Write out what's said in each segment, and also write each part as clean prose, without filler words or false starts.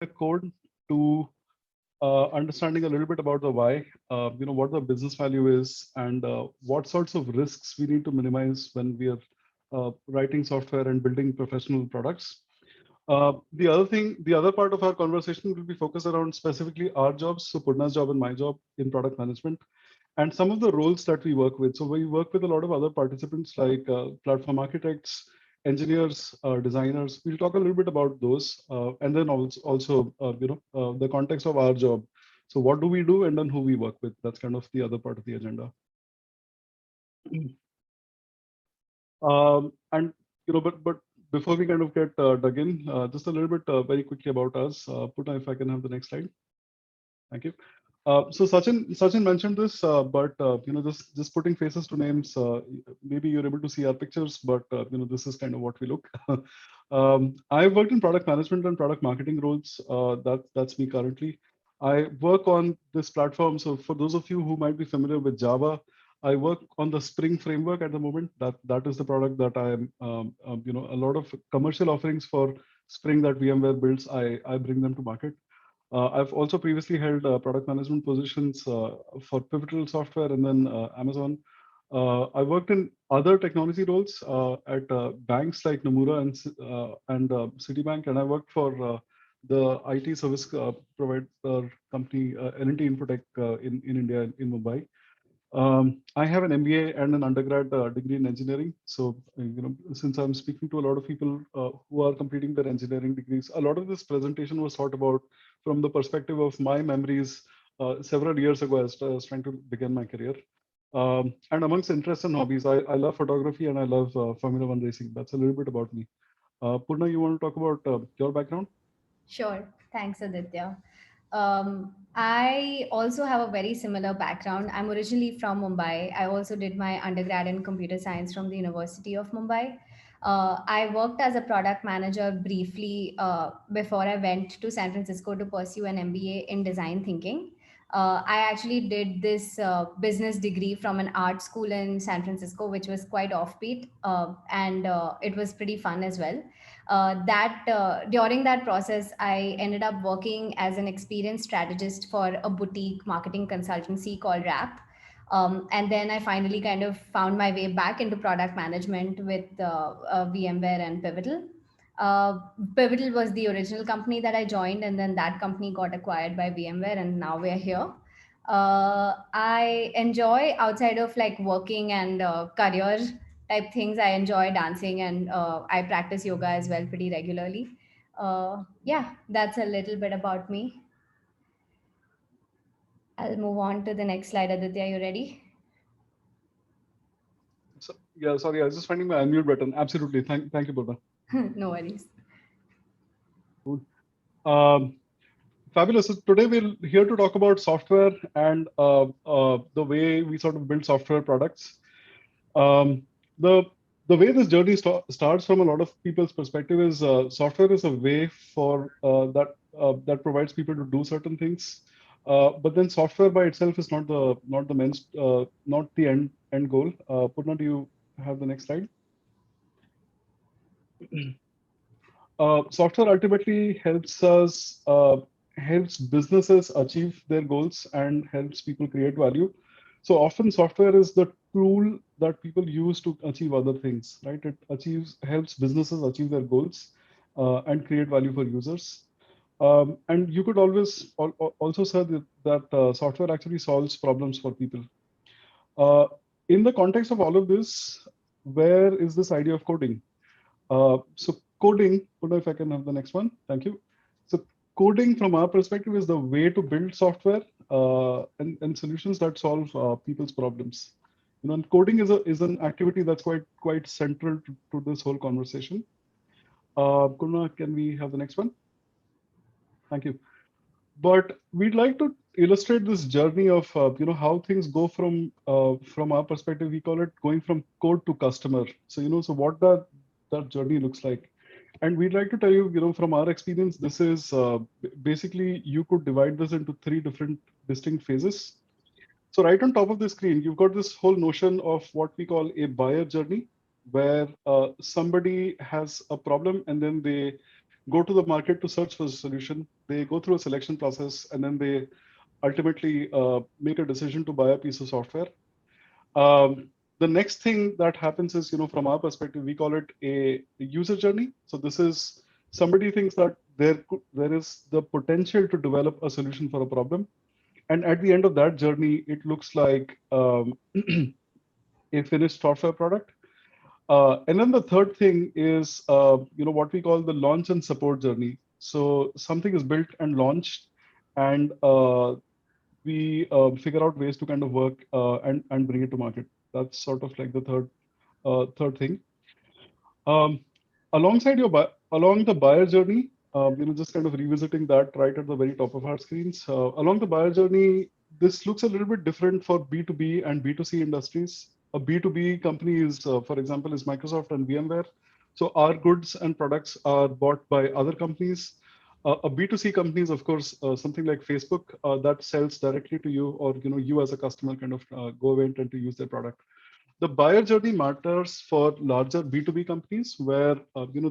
the code to understanding a little bit about the why, what the business value is, and what sorts of risks we need to minimize when we are writing software and building professional products. The other part of our conversation will be focused around specifically our jobs, so Purna's job and my job in product management, and some of the roles that we work with. So we work with a lot of other participants like platform architects, engineers, designers. We'll talk a little bit about those, and then also the context of our job. So what do we do, and then who we work with. That's kind of the other part of the agenda. And but before we kind of get dug in, just a little bit very quickly about us. Purna, if I can have the next slide. Thank you. So Sachin mentioned this, but just putting faces to names. Maybe you're able to see our pictures, but this is kind of what we look. I've worked in product management and product marketing roles. That's me currently. I work on this platform. So for those of you who might be familiar with Java, I work on the Spring framework at the moment. That is the product that I am. A lot of commercial offerings for Spring that VMware builds. I bring them to market. I've also previously held product management positions for Pivotal Software and then Amazon. I worked in other technology roles at banks like Nomura and Citibank, and I worked for the IT service provider company L&T Infotech in India, in Mumbai. I have an MBA and an undergrad degree in engineering. So, since I'm speaking to a lot of people who are completing their engineering degrees, a lot of this presentation was thought about from the perspective of my memories several years ago as I was trying to begin my career. And amongst interests and hobbies, I love photography and I love Formula One racing. That's a little bit about me. Purna, you want to talk about your background? Sure. Thanks, Aditya. I also have a very similar background. I'm originally from Mumbai. I also did my undergrad in computer science from the University of Mumbai. I worked as a product manager briefly before I went to San Francisco to pursue an MBA in design thinking. I actually did this business degree from an art school in San Francisco, which was quite offbeat, and it was pretty fun as well. During that process, I ended up working as an experienced strategist for a boutique marketing consultancy called Rap. And then I finally kind of found my way back into product management with VMware and Pivotal. Pivotal was the original company that I joined, and then that company got acquired by VMware, and now we're here. I enjoy outside of like working and career type things. I enjoy dancing and I practice yoga as well pretty regularly. Yeah, that's a little bit about me. I'll move on to the next slide. Aditya, you ready? So, yeah, sorry, I was just finding my unmute button. Absolutely. Thank you, Purna. No worries. Cool. Fabulous. So today we're here to talk about software and the way we sort of build software products. The way this journey starts from a lot of people's perspective is software is a way for that provides people to do certain things. But then software by itself is not the end goal. Purna, do you have the next slide? Software ultimately helps businesses achieve their goals and helps people create value. So often software is the tool that people use to achieve other things, right? It helps businesses achieve their goals and create value for users. And you could always also say that software actually solves problems for people. In the context of all of this, where is this idea of coding? So coding, if I can have the next one, thank you. So coding from our perspective is the way to build software and solutions that solve people's problems. And coding is an activity that's quite central to this whole conversation. Kunal, can we have the next one? Thank you. But we'd like to illustrate this journey of how things go from our perspective. We call it going from code to customer. So so what that journey looks like. And we'd like to tell you, from our experience, this is basically you could divide this into three different distinct phases. So right on top of the screen, you've got this whole notion of what we call a buyer journey, where somebody has a problem and then they go to the market to search for a solution. They go through a selection process, and then they ultimately make a decision to buy a piece of software. The next thing that happens is, from our perspective, we call it a user journey. So this is somebody thinks that there is the potential to develop a solution for a problem, and at the end of that journey, it looks like a finished software product. And then the third thing is, what we call the launch and support journey. So something is built and launched, and we figure out ways to kind of work and bring it to market. That's sort of like the third thing. Um, alongside along the buyer journey, just kind of revisiting that right at the very top of our screens. Along the buyer journey, this looks a little bit different for B2B and B2C industries. A B2B company is, for example, is Microsoft and VMware. So our goods and products are bought by other companies. A B2C company is, of course, something like Facebook that sells directly to you, or you as a customer kind of go away and tend to use their product. The buyer journey matters for larger B2B companies where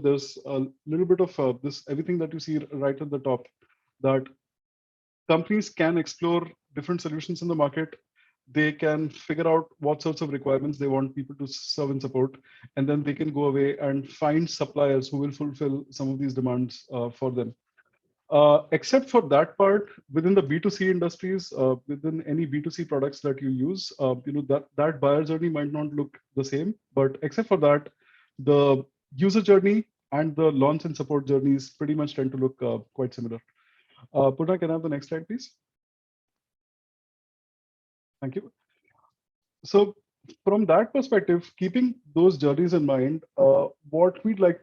there's a little bit of this everything that you see right at the top, that companies can explore different solutions in the market. They can figure out what sorts of requirements they want people to serve and support, and then they can go away and find suppliers who will fulfill some of these demands for them. Except for that part, within the B2C industries, within any B2C products that you use, that buyer journey might not look the same. But except for that, the user journey and the launch and support journeys pretty much tend to look quite similar. Puna, can I have the next slide, please? Thank you. So from that perspective, keeping those journeys in mind, what we'd like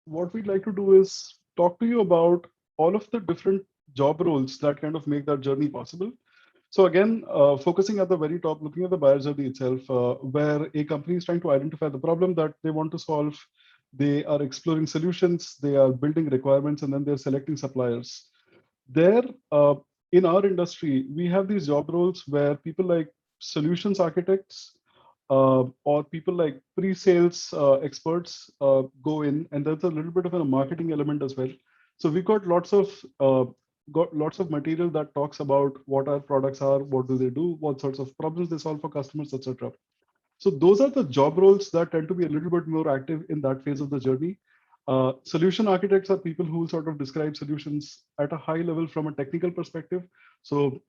to do is talk to you about all of the different job roles that kind of make that journey possible. So again, focusing at the very top, looking at the buyer journey itself, where a company is trying to identify the problem that they want to solve, they are exploring solutions, they are building requirements, and then they're selecting suppliers. There, in our industry, we have these job roles where people like solutions architects or people like pre-sales experts go in, and there's a little bit of a marketing element as well. So we got lots of material that talks about what our products are, what do they do, what sorts of problems they solve for customers, etc. So those are the job roles that tend to be a little bit more active in that phase of the journey. Solution architects are people who sort of describe solutions at a high level from a technical perspective. So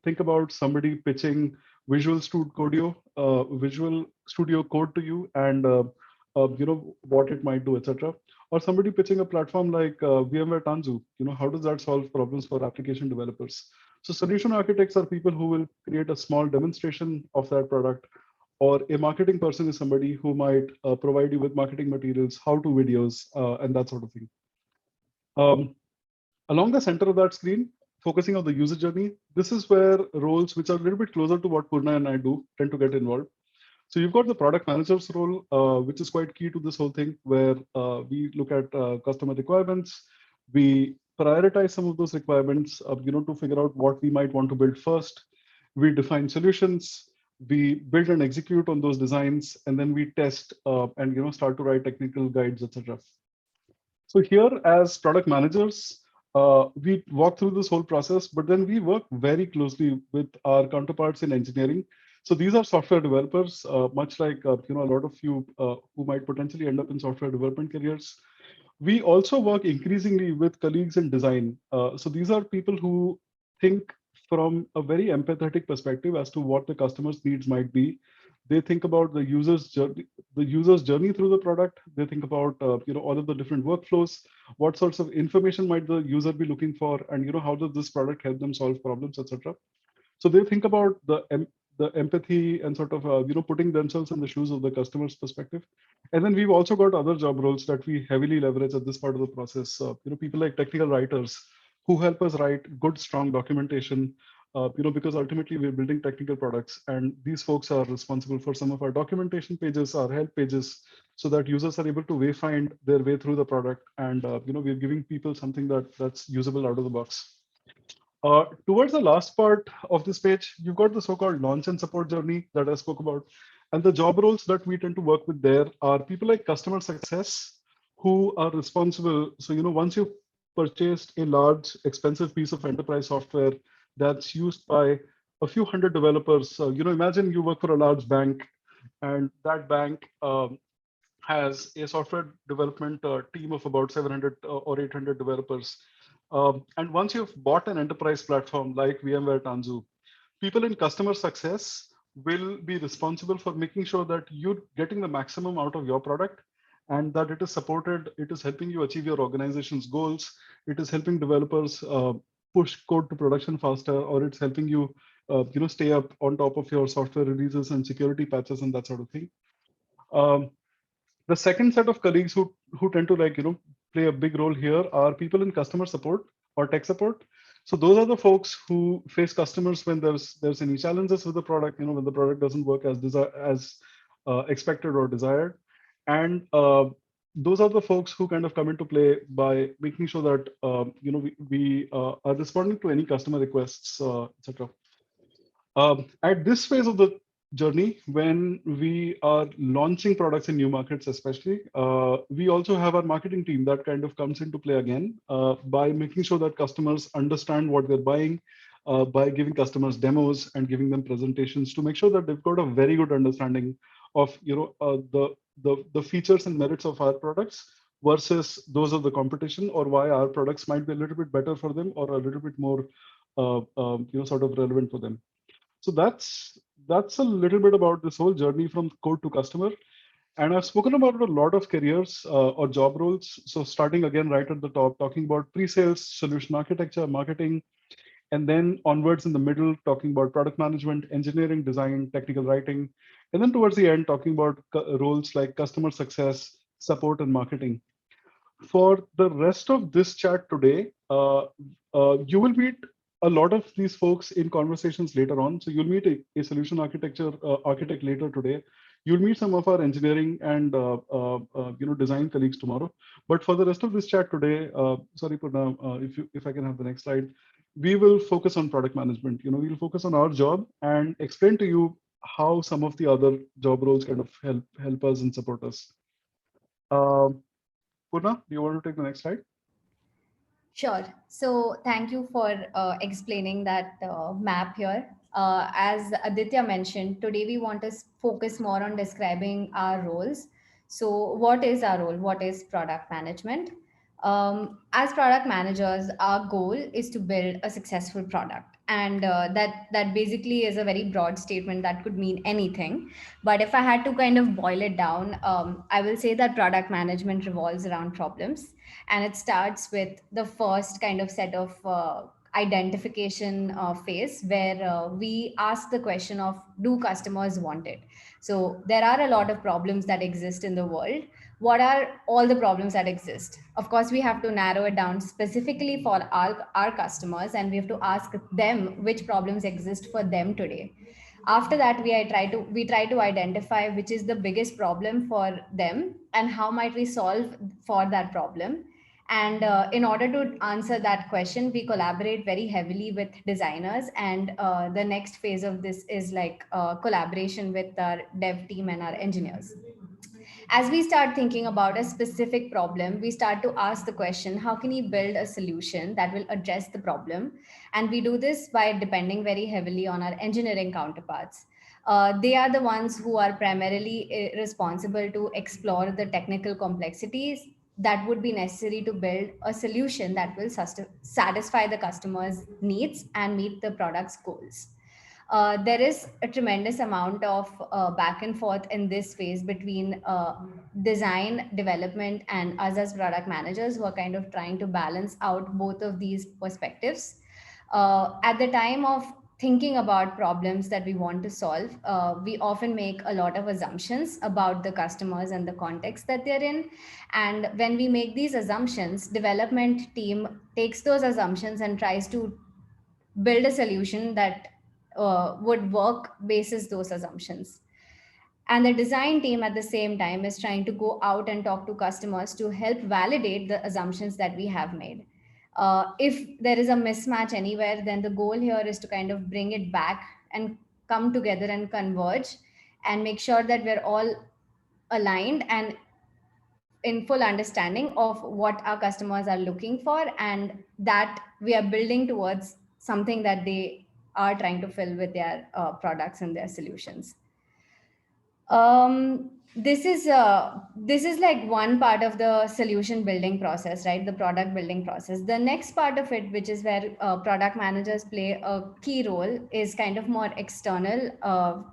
think about somebody pitching Visual Studio Code to you, and what it might do, etc. Or somebody pitching a platform like VMware Tanzu. How does that solve problems for application developers? So solution architects are people who will create a small demonstration of that product, or a marketing person is somebody who might provide you with marketing materials, how-to videos, and that sort of thing. Along the center of that screen, focusing on the user journey, this is where roles which are a little bit closer to what Purna and I do tend to get involved. So you've got the product manager's role, which is quite key to this whole thing, where we look at customer requirements, we prioritize some of those requirements, to figure out what we might want to build first. We define solutions, we build and execute on those designs, and then we test and start to write technical guides, etc. So here, as product managers, we walk through this whole process, but then we work very closely with our counterparts in engineering. So these are software developers, much like a lot of you who might potentially end up in software development careers. We also work increasingly with colleagues in design. So these are people who think from a very empathetic perspective as to what the customer's needs might be. They think about the user's journey through the product. They think about all of the different workflows, what sorts of information might the user be looking for, and how does this product help them solve problems, etc. So they think about the empathy and sort of putting themselves in the shoes of the customer's perspective. And then we've also got other job roles that we heavily leverage at this part of the process. People like technical writers who help us write good, strong documentation. Because ultimately we're building technical products, and these folks are responsible for some of our documentation pages, our help pages, so that users are able to wayfind their way through the product, and we're giving people something that's usable out of the box. Towards the last part of this page, you've got the so-called launch and support journey that I spoke about. And the job roles that we tend to work with there are people like customer success, who are responsible. So, once you've purchased a large, expensive piece of enterprise software that's used by a few hundred developers, imagine you work for a large bank, and that bank has a software development team of about 700 or 800 developers. And once you've bought an enterprise platform like VMware Tanzu, people in customer success will be responsible for making sure that you're getting the maximum out of your product and that it is supported, it is helping you achieve your organization's goals, it is helping developers push code to production faster, or it's helping you, stay up on top of your software releases and security patches and that sort of thing. Um, the second set of colleagues who tend to play a big role here are people in customer support or tech support. So those are the folks who face customers when there's any challenges with the product, when the product doesn't work as expected or desired. And those are the folks who kind of come into play by making sure that we are responding to any customer requests, etc. At this phase of the journey, when we are launching products in new markets, especially, we also have our marketing team that kind of comes into play again by making sure that customers understand what they're buying, by giving customers demos and giving them presentations to make sure that they've got a very good understanding of the features and merits of our products versus those of the competition, or why our products might be a little bit better for them or a little bit more sort of relevant for them. So that's a little bit about this whole journey from code to customer. And I've spoken about a lot of careers or job roles. So starting again right at the top, talking about pre-sales, solution architecture, marketing, and then onwards in the middle, talking about product management, engineering, design, technical writing, and then towards the end, talking about roles like customer success, support, and marketing. For the rest of this chat today, you will meet a lot of these folks in conversations later on. So you'll meet a solution architecture architect later today. You'll meet some of our engineering and design colleagues tomorrow. But for the rest of this chat today, sorry, Purna, if I can have the next slide, we will focus on product management. We'll focus on our job and explain to you how some of the other job roles kind of help us and support us. Purna, do you want to take the next slide? Sure. So thank you for explaining that map here. As Aditya mentioned, today we want to focus more on describing our roles. So, what is our role? What is product management? As product managers, our goal is to build a successful product, and that basically is a very broad statement that could mean anything. But if I had to kind of boil it down, I will say that product management revolves around problems, and it starts with the first kind of set of identification phase, where we ask the question of, do customers want it? So there are a lot of problems that exist in the world. What are all the problems that exist? Of course, we have to narrow it down specifically for our customers, and we have to ask them which problems exist for them today. After that, we try to identify which is the biggest problem for them and how might we solve for that problem. And in order to answer that question, we collaborate very heavily with designers, and the next phase of this is like collaboration with our dev team and our engineers. As we start thinking about a specific problem, we start to ask the question, how can we build a solution that will address the problem? And we do this by depending very heavily on our engineering counterparts. They are the ones who are primarily responsible to explore the technical complexities that would be necessary to build a solution that will satisfy the customer's needs and meet the product's goals. There is a tremendous amount of back and forth in this phase between design, development, and us as product managers who are kind of trying to balance out both of these perspectives. At the time of thinking about problems that we want to solve, we often make a lot of assumptions about the customers and the context that they're in. And when we make these assumptions, development team takes those assumptions and tries to build a solution that would work basis those assumptions. And the design team at the same time is trying to go out and talk to customers to help validate the assumptions that we have made. If there is a mismatch anywhere, then the goal here is to kind of bring it back and come together and converge and make sure that we're all aligned. And in full understanding of what our customers are looking for, and that we are building towards something that they are trying to fill with their products and their solutions. This is like one part of the solution building process, right? The product building process. The next part of it, which is where product managers play a key role, is kind of more external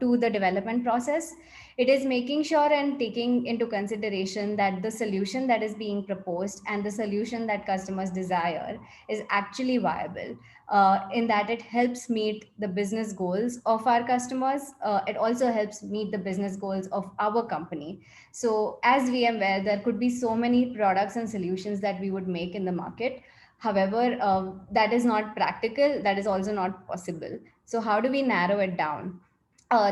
to the development process. It is making sure and taking into consideration that the solution that is being proposed and the solution that customers desire is actually viable, in that it helps meet the business goals of our customers. It also helps meet the business goals of our company. So as VMware, there could be so many products and solutions that we would make in the market. However, that is not practical. That is also not possible. So how do we narrow it down?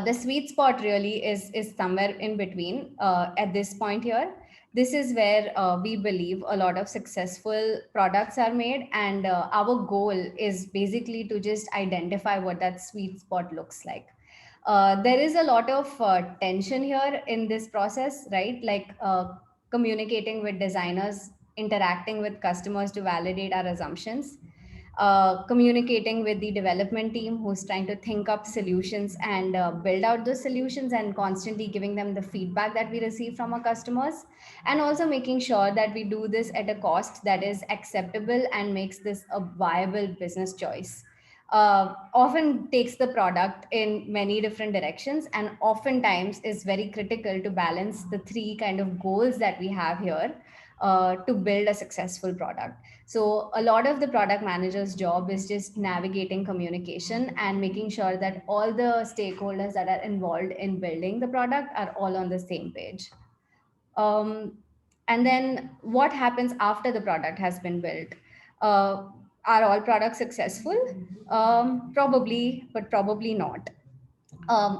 The sweet spot really is somewhere in between at this point here. This is where we believe a lot of successful products are made, and our goal is basically to just identify what that sweet spot looks like. There is a lot of tension here in this process, right? Like communicating with designers, interacting with customers to validate our assumptions, communicating with the development team who's trying to think up solutions and build out those solutions, and constantly giving them the feedback that we receive from our customers, and also making sure that we do this at a cost that is acceptable and makes this a viable business choice. Often takes the product in many different directions, and oftentimes is very critical to balance the three kind of goals that we have here to build a successful product. So a lot of the product manager's job is just navigating communication and making sure that all the stakeholders that are involved in building the product are all on the same page. Um, and then what happens after the product has been built? Uh, are all products successful? Probably, but probably not.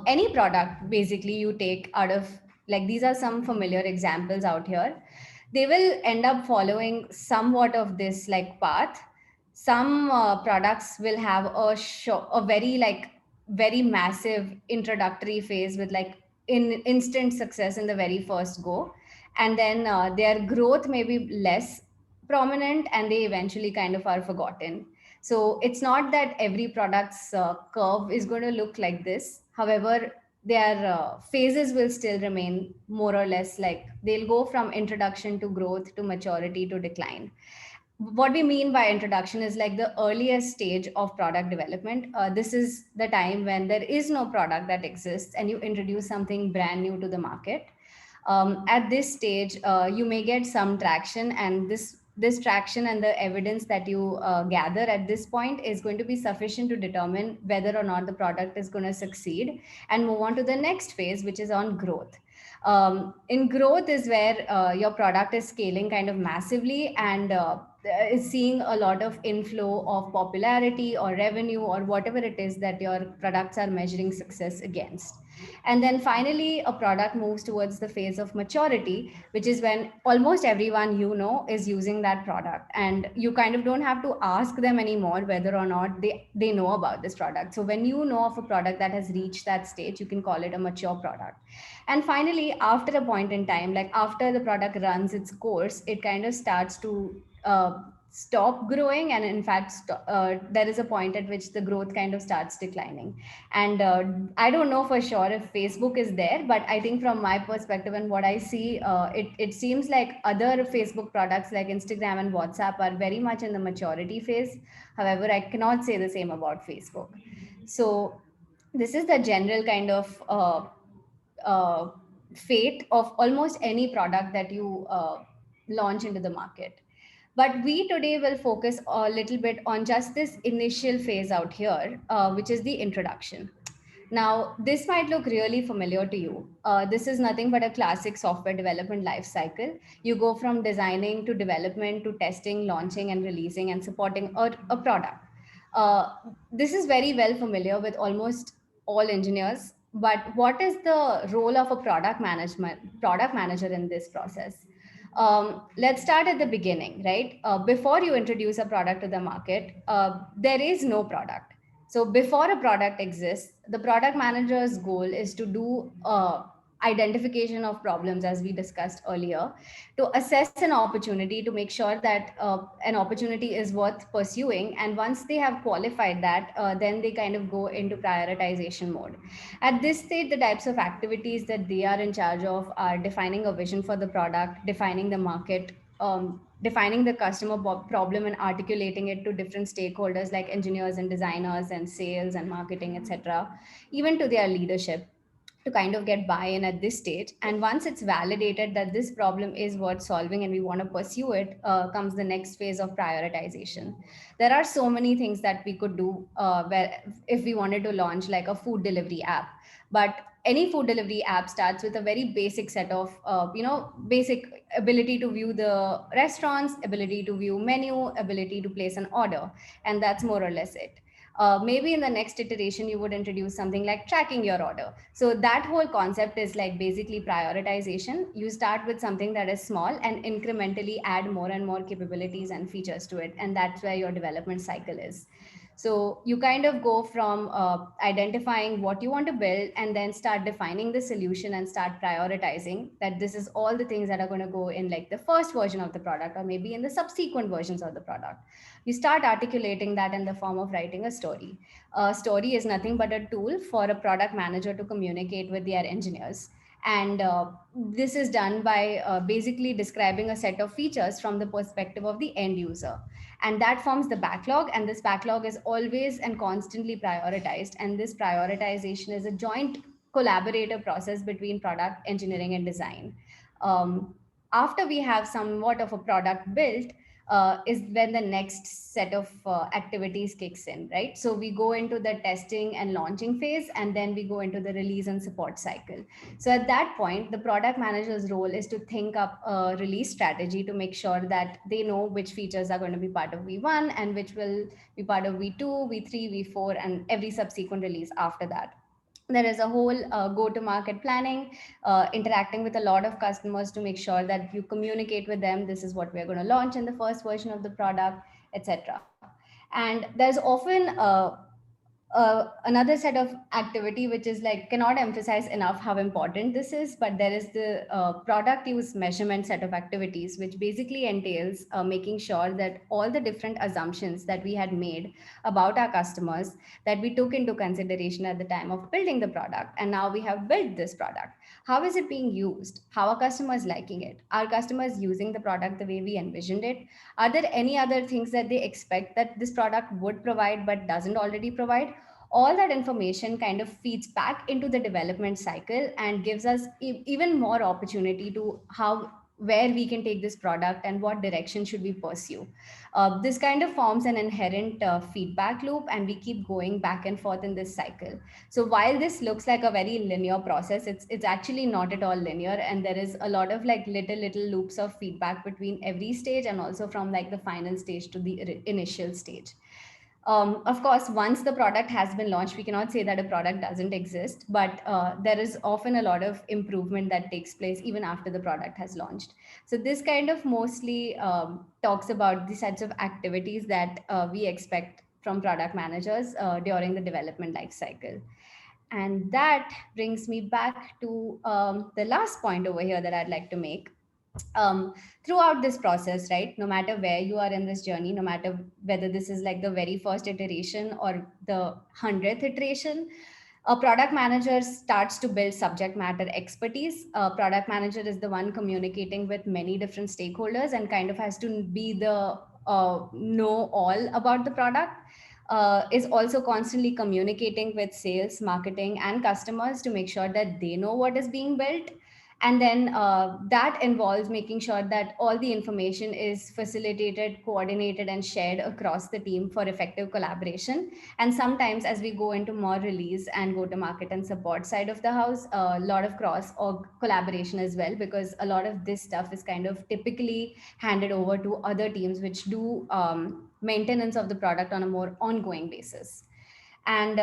Any product basically you take out of, like, these are some familiar examples out here, they will end up following somewhat of this like path. Some products will have a very like very massive introductory phase with like instant success in the very first go, and then their growth may be less prominent and they eventually kind of are forgotten. So it's not that every product's curve is going to look like this. However, their phases will still remain more or less like they'll go from introduction to growth to maturity to decline. What we mean by introduction is like the earliest stage of product development. This is the time when there is no product that exists and you introduce something brand new to the market. At this stage, you may get some traction, and this traction and the evidence that you gather at this point is going to be sufficient to determine whether or not the product is going to succeed and move on to the next phase, which is on growth. In growth is where your product is scaling kind of massively and is seeing a lot of inflow of popularity or revenue or whatever it is that your products are measuring success against. And then finally, a product moves towards the phase of maturity, which is when almost everyone you know is using that product. And you kind of don't have to ask them anymore whether or not they know about this product. So when you know of a product that has reached that stage, you can call it a mature product. And finally, after a point in time, like after the product runs its course, it kind of starts to stop growing, and in fact there is a point at which the growth kind of starts declining. And I don't know for sure if Facebook is there, but I think from my perspective and what I see, it seems like other Facebook products like Instagram and WhatsApp are very much in the maturity phase. However, I cannot say the same about Facebook. So this is the general kind of uh, fate of almost any product that you launch into the market. But we today will focus a little bit on just this initial phase out here, which is the introduction. Now, this might look really familiar to you. This is nothing but a classic software development life cycle. You go from designing to development to testing, launching, and releasing and supporting a product. Uh, this is very well familiar with almost all engineers. But what is the role of a product manager in this process? Let's start at the beginning, right? Before you introduce a product to the market, there is no product. So before a product exists, the product manager's goal is to do identification of problems, as we discussed earlier, to assess an opportunity, to make sure that an opportunity is worth pursuing. And once they have qualified that, then they kind of go into prioritization mode. At this stage, the types of activities that they are in charge of are defining a vision for the product, defining the market, defining the customer problem and articulating it to different stakeholders like engineers and designers and sales and marketing, etc., even to their leadership, to kind of get buy-in at this stage. And once it's validated that this problem is worth solving and we want to pursue it, comes the next phase of prioritization. There are so many things that we could do, where if we wanted to launch like a food delivery app. But any food delivery app starts with a very basic set of basic ability to view the restaurants, ability to view menu, ability to place an order, and that's more or less it. Maybe in the next iteration you would introduce something like tracking your order. So that whole concept is like basically prioritization. You start with something that is small and incrementally add more and more capabilities and features to it, and that's where your development cycle is. So you kind of go from identifying what you want to build and then start defining the solution and start prioritizing that this is all the things that are going to go in like the first version of the product or maybe in the subsequent versions of the product. You start articulating that in the form of writing a story. A story is nothing but a tool for a product manager to communicate with their engineers. And this is done by basically describing a set of features from the perspective of the end user. And that forms the backlog. And this backlog is always and constantly prioritized. And this prioritization is a joint collaborative process between product engineering and design. Um, After we have somewhat of a product built, is when the next set of activities kicks in, right? So we go into the testing and launching phase, and then we go into the release and support cycle. So at that point, the product manager's role is to think up a release strategy to make sure that they know which features are going to be part of V1 and which will be part of V2, V3, V4, and every subsequent release after that. There is a whole go to market planning, interacting with a lot of customers to make sure that you communicate with them, this is what we're going to launch in the first version of the product, etc. And there's often another set of activity which is like cannot emphasize enough how important this is, but there is the product use measurement set of activities, which basically entails making sure that all the different assumptions that we had made about our customers, that we took into consideration at the time of building the product, and now we have built this product, how is it being used, how are customers liking it, are customers using the product the way we envisioned it, are there any other things that they expect that this product would provide but doesn't already provide. All that information kind of feeds back into the development cycle and gives us even more opportunity to how where we can take this product and what direction should we pursue. This kind of forms an inherent feedback loop, and we keep going back and forth in this cycle. So while this looks like a very linear process, it's actually not at all linear, and there is a lot of like little loops of feedback between every stage and also from like the final stage to the initial stage. Of course, once the product has been launched, we cannot say that a product doesn't exist, but there is often a lot of improvement that takes place even after the product has launched. So this kind of mostly talks about the sets of activities that we expect from product managers during the development life cycle. And that brings me back to the last point over here that I'd like to make. Throughout this process, right, no matter where you are in this journey, no matter whether this is like the very first iteration or the 100th iteration, a product manager starts to build subject matter expertise. A product manager is the one communicating with many different stakeholders and kind of has to be the know all about the product. Is also constantly communicating with sales, marketing, and customers to make sure that they know what is being built. And then that involves making sure that all the information is facilitated, coordinated, and shared across the team for effective collaboration. And sometimes, as we go into more release and go to market and support side of the house, a lot of cross or collaboration as well, because a lot of this stuff is kind of typically handed over to other teams which do maintenance of the product on a more ongoing basis. And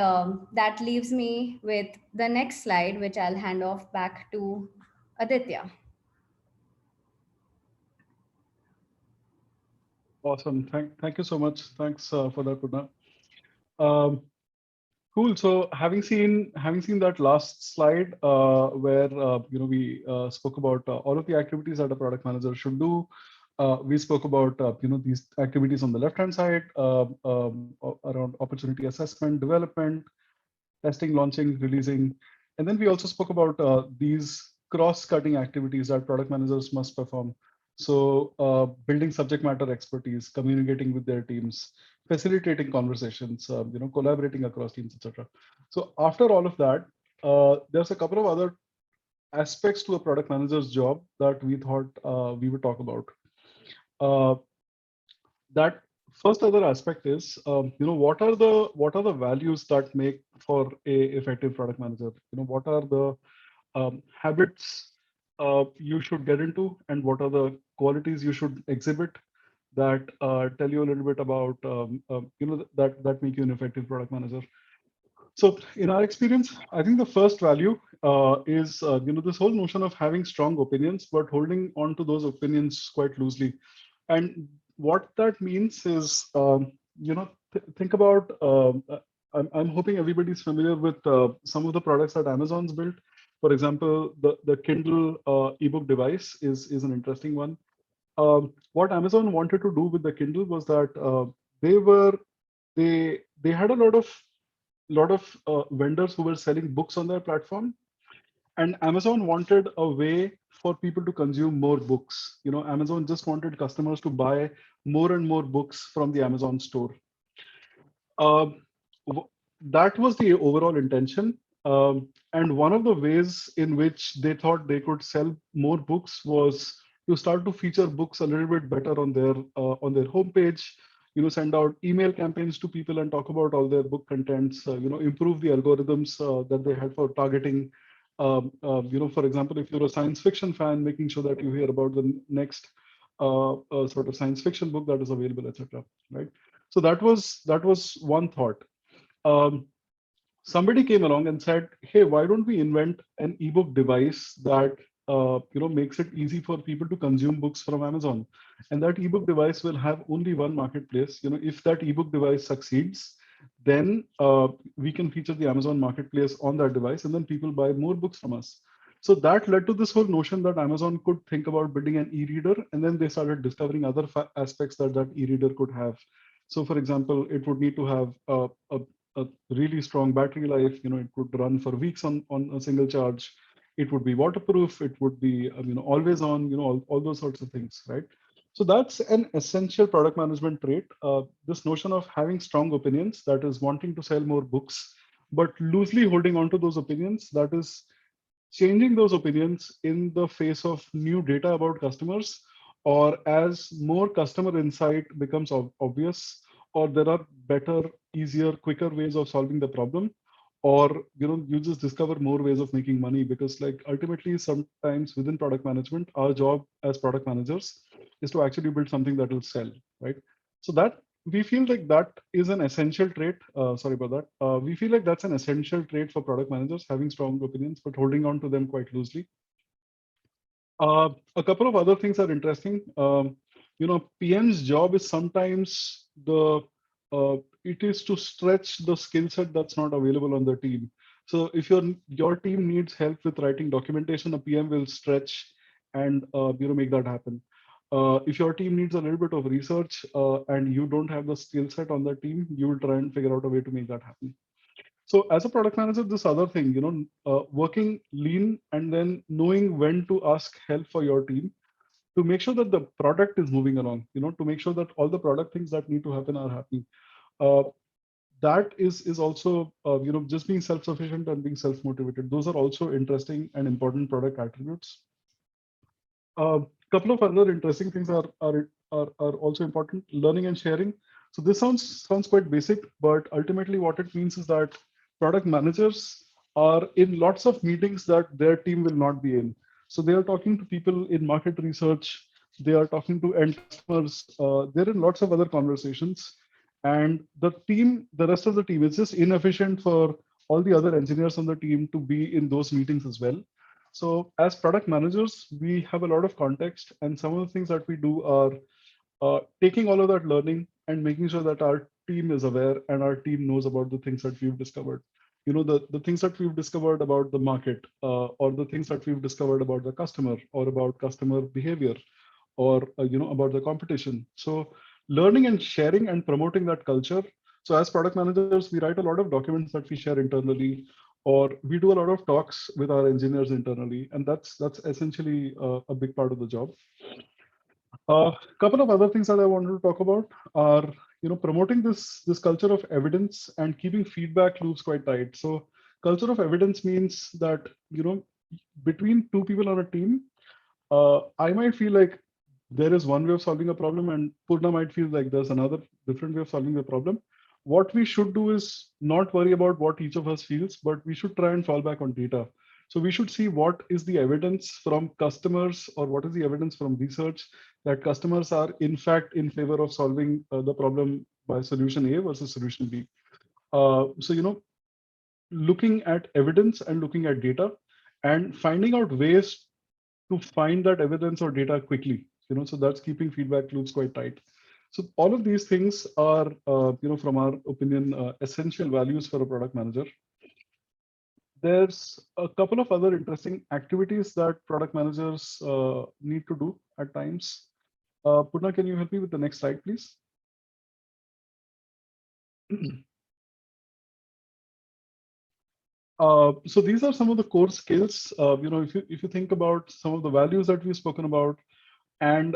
that leaves me with the next slide, which I'll hand off back to Aditya. Awesome. Thank you so much. Thanks for that, Purna. Um, Cool. So having seen that last slide where we spoke about all of the activities that a product manager should do. We spoke about these activities on the left hand side around opportunity assessment, development, testing, launching, releasing, and then we also spoke about these cross-cutting activities that product managers must perform. So building subject matter expertise, communicating with their teams, facilitating conversations, collaborating across teams, etc. So after all of that, there's a couple of other aspects to a product manager's job that we thought we would talk about. Uh, that first other aspect is, what are the values that make for a effective product manager? What are the habits you should get into, and what are the qualities you should exhibit that tell you a little bit about that make you an effective product manager. So in our experience, I think the first value is this whole notion of having strong opinions, but holding on to those opinions quite loosely. And what that means is, think about. I'm hoping everybody's familiar with some of the products that Amazon's built. For example, the Kindle ebook device is an interesting one. What Amazon wanted to do with the Kindle was that they were they had a lot of vendors who were selling books on their platform, and Amazon wanted a way for people to consume more books. Amazon just wanted customers to buy more and more books from the Amazon store. Um, that was the overall intention. And one of the ways in which they thought they could sell more books was to start to feature books a little bit better on their homepage. Send out email campaigns to people and talk about all their book contents. Improve the algorithms that they had for targeting. For example, if you're a science fiction fan, making sure that you hear about the next sort of science fiction book that is available, etc. Right. So that was one thought. Um, Somebody came along and said, "Hey, why don't we invent an ebook device that makes it easy for people to consume books from Amazon?" And that ebook device will have only one marketplace. If that ebook device succeeds, then we can feature the Amazon marketplace on that device, and then people buy more books from us. So that led to this whole notion that Amazon could think about building an e-reader, and then they started discovering other aspects that e-reader could have. So, for example, it would need to have a really strong battery life. It could run for weeks on a single charge. It would be waterproof. It would be always on. All those sorts of things, right? So that's an essential product management trait. This notion of having strong opinions, that is wanting to sell more books, but loosely holding on to those opinions, that is changing those opinions in the face of new data about customers, or as more customer insight becomes obvious, or there are better, easier, quicker ways of solving the problem, or you just discover more ways of making money. Because like ultimately, sometimes within product management, our job as product managers is to actually build something that will sell, right? So that we feel like that is an essential trait. Sorry about that. We feel like that's an essential trait for product managers, having strong opinions, but holding on to them quite loosely. A couple of other things are interesting. PM's job is sometimes it is to stretch the skill set that's not available on the team. So if your team needs help with writing documentation, a PM will stretch and make that happen. If your team needs a little bit of research and you don't have the skill set on the team, you will try and figure out a way to make that happen. So as a product manager, this other thing, working lean and then knowing when to ask help for your team to make sure that the product is moving along, to make sure that all the product things that need to happen are happening. Uh, that is also, just being self-sufficient and being self-motivated. Those are also interesting and important product attributes. A couple of other interesting things are also important. Learning and sharing. So this sounds quite basic, but ultimately what it means is that product managers are in lots of meetings that their team will not be in. So they are talking to people in market research. They are talking to end customers. They're in lots of other conversations, and the rest of the team, it's just inefficient for all the other engineers on the team to be in those meetings as well. So as product managers, we have a lot of context, and some of the things that we do are taking all of that learning and making sure that our team is aware and our team knows about the things that we've discovered. The things that we've discovered about the market, or the things that we've discovered about the customer or about customer behavior, or about the competition. So learning and sharing and promoting that culture. So as product managers, we write a lot of documents that we share internally, or we do a lot of talks with our engineers internally, and that's essentially a big part of the job. A couple of other things that I wanted to talk about are, promoting this culture of evidence and keeping feedback loops quite tight. So culture of evidence means that, between two people on a team, I might feel like there is one way of solving a problem, and Purna might feel like there's another different way of solving the problem. What we should do is not worry about what each of us feels, but we should try and fall back on data. So we should see what is the evidence from customers, or what is the evidence from research that customers are in fact in favor of solving the problem by solution A versus solution B. So, looking at evidence and looking at data and finding out ways to find that evidence or data quickly, so that's keeping feedback loops quite tight. So all of these things are, from our opinion, essential values for a product manager. There's a couple of other interesting activities that product managers need to do at times. Purna, can you help me with the next slide, please? So these are some of the core skills. If you think about some of the values that we've spoken about, and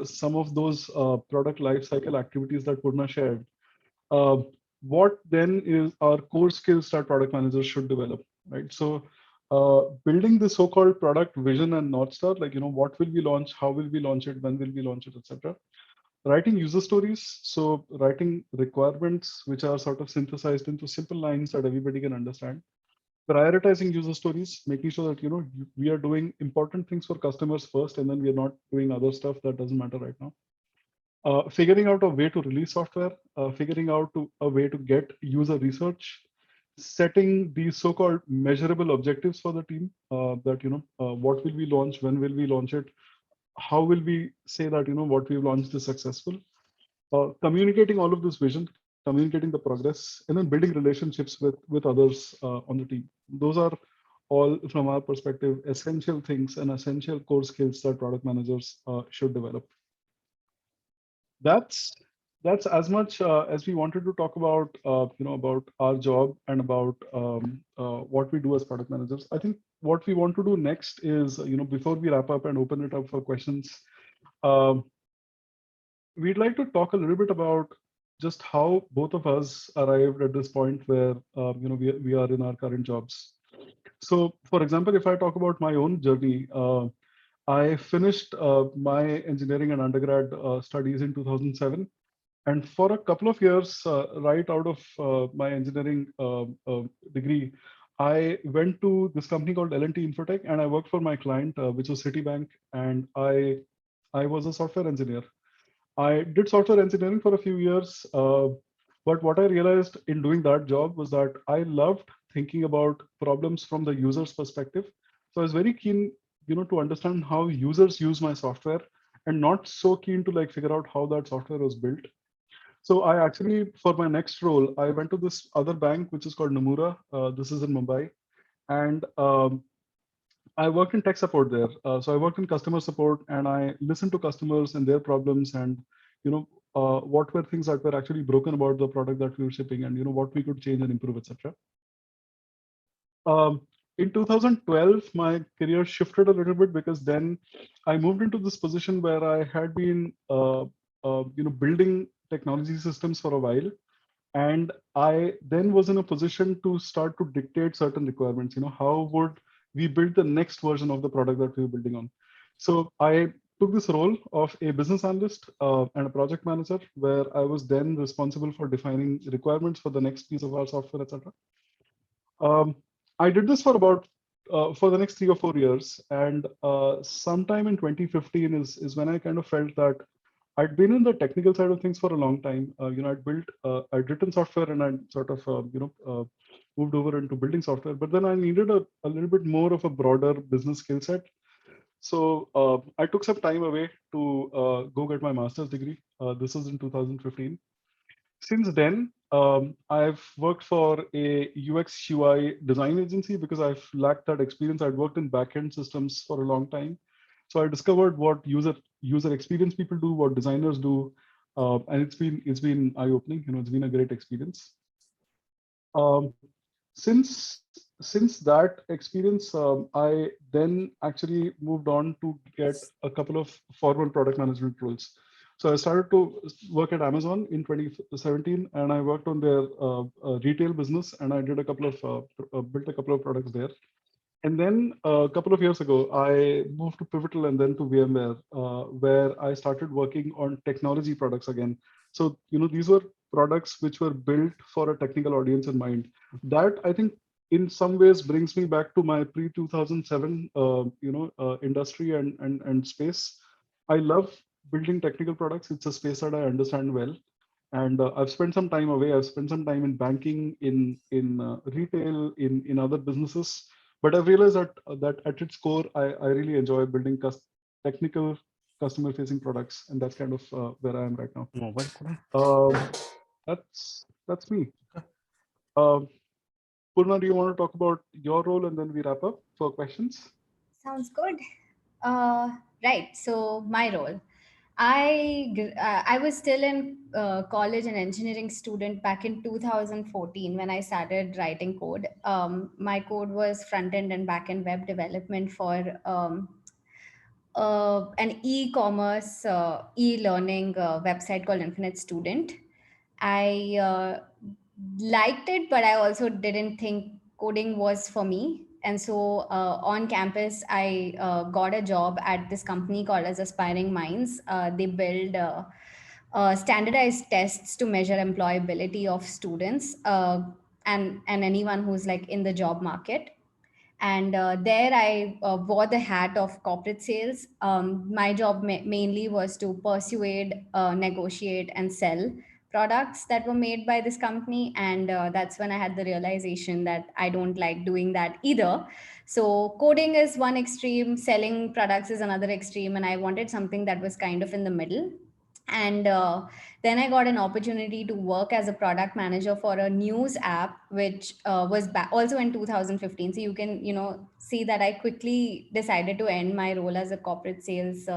some of those product lifecycle activities that Purna shared, what then is our core skills that product managers should develop, right? So building the so-called product vision and North Star, like, what will we launch, how will we launch it, when will we launch it, etc. Writing user stories, so writing requirements which are sort of synthesized into simple lines that everybody can understand. Prioritizing user stories, making sure that, we are doing important things for customers first, and then we are not doing other stuff that doesn't matter right now. Figuring out a way to release software, figuring out a way to get user research, setting these so-called measurable objectives for the team, that, what will we launch, when will we launch it, how will we say that, what we've launched is successful, communicating all of this vision, communicating the progress, and then building relationships with others on the team. Those are all, from our perspective, essential things and essential core skills that product managers should develop. That's as much as we wanted to talk about, about our job and about what we do as product managers. I think what we want to do next is, before we wrap up and open it up for questions, we'd like to talk a little bit about just how both of us arrived at this point where, we are in our current jobs. So, for example, if I talk about my own journey, I finished my engineering and undergrad studies in 2007. And for a couple of years, right out of my engineering degree, I went to this company called L&T Infotech, and I worked for my client, which was Citibank, and I was a software engineer. I did software engineering for a few years, but what I realized in doing that job was that I loved thinking about problems from the user's perspective. So I was very keen, to understand how users use my software, and not so keen to like figure out how that software was built. So I actually, for my next role, I went to this other bank, which is called Nomura. This is in Mumbai. And I worked in tech support there. So I worked in customer support, and I listened to customers and their problems, and, what were things that were actually broken about the product that we were shipping, and, what we could change and improve, etc. In 2012, my career shifted a little bit, because then I moved into this position where I had been, building technology systems for a while. And I then was in a position to start to dictate certain requirements. How would we build the next version of the product that we were building on? So I took this role of a business analyst and a project manager, where I was then responsible for defining requirements for the next piece of our software, etc. I did this for about for the next 3 or 4 years, and sometime in 2015 is when I kind of felt that I'd been in the technical side of things for a long time. I'd written software, and I'd sort of, moved over into building software. But then I needed a little bit more of a broader business skill set. So I took some time away to go get my master's degree. This was in 2015. Since then, I've worked for a UX UI design agency because I've lacked that experience. I'd worked in backend systems for a long time, so I discovered what user experience people do, what designers do, and it's been eye opening. You know, it's been a great experience. Um, since that experience, I then actually moved on to get a couple of formal product management roles. So I started to work at Amazon in 2017, and I worked on their retail business, and I did a couple of built a couple of products there. And then a couple of years ago, I moved to Pivotal and then to VMware, where I started working on technology products again. So, you know, these were products which were built for a technical audience in mind. That I think in some ways brings me back to my pre 2007, industry and space. I love building technical products. It's a space that I understand well, and I've spent some time away. I've spent some time in banking, in retail, in other businesses. But I've realized that at its core, I really enjoy building technical customer-facing products, and that's kind of where I am right now. Um, that's me. Um, Purna, do you want to talk about your role, and then we wrap up for questions? Sounds good. Right. So my role. I was still in college and engineering student back in 2014 when I started writing code. My code was front end and back end web development for an e-commerce e-learning website called Infinite Student. I liked it, but I also didn't think coding was for me. And so on campus, I got a job at this company called as Aspiring Minds. They build standardized tests to measure employability of students and anyone who's like in the job market. And there I wore the hat of corporate sales. My job mainly was to persuade, negotiate, and sell products that were made by this company. And that's when I had the realization that I don't like doing that either. So coding is one extreme, selling products is another extreme, and I wanted something that was kind of in the middle. And then I got an opportunity to work as a product manager for a news app, which was also in 2015. So you can, see that I quickly decided to end my role as a corporate sales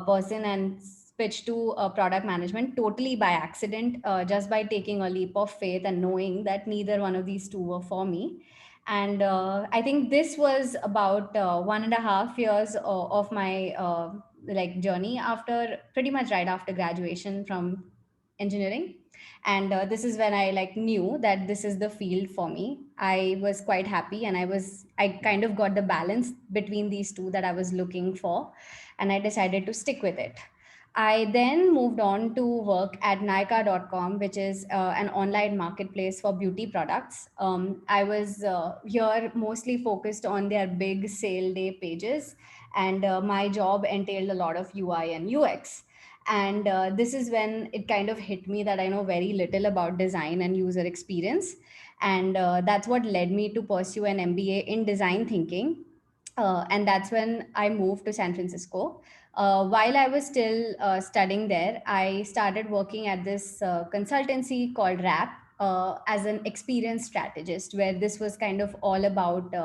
person and switch to product management totally by accident, just by taking a leap of faith and knowing that neither one of these two were for me. And I think this was about 1.5 years of my like journey after pretty much right after graduation from engineering. And this is when I like knew that this is the field for me. I was quite happy, and I kind of got the balance between these two that I was looking for, and I decided to stick with it. I then moved on to work at Nykaa.com, which is an online marketplace for beauty products. I was here mostly focused on their big sale day pages, and my job entailed a lot of UI and UX. And this is when it kind of hit me that I know very little about design and user experience. And that's what led me to pursue an MBA in design thinking. And that's when I moved to San Francisco. While I was still studying there, I started working at this consultancy called RAP as an experience strategist, where this was kind of all about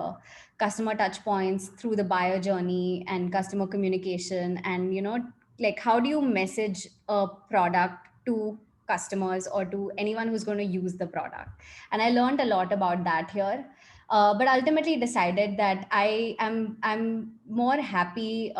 customer touch points through the buyer journey and customer communication. And, like how do you message a product to customers or to anyone who's going to use the product? And I learned a lot about that here. But ultimately decided that I'm more happy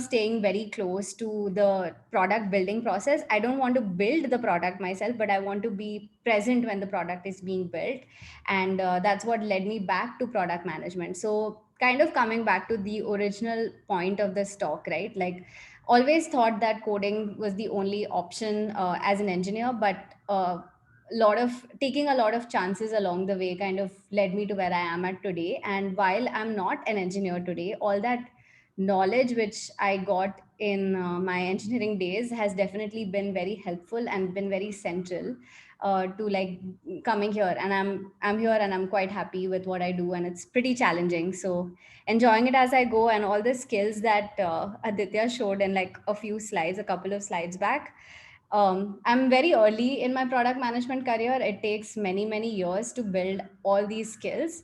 staying very close to the product building process. I don't want to build the product myself, but I want to be present when the product is being built. And that's what led me back to product management. So kind of coming back to the original point of this talk, right? Like always thought that coding was the only option as an engineer, but lot of taking a lot of chances along the way kind of led me to where I am at today. And while I'm not an engineer today, all that knowledge which I got in my engineering days has definitely been very helpful and been very central to like coming here. And I'm here and I'm quite happy with what I do, and it's pretty challenging. So enjoying it as I go, and all the skills that Aditya showed in like a few slides, a couple of slides back, I'm very early in my product management career. It takes many, many years to build all these skills.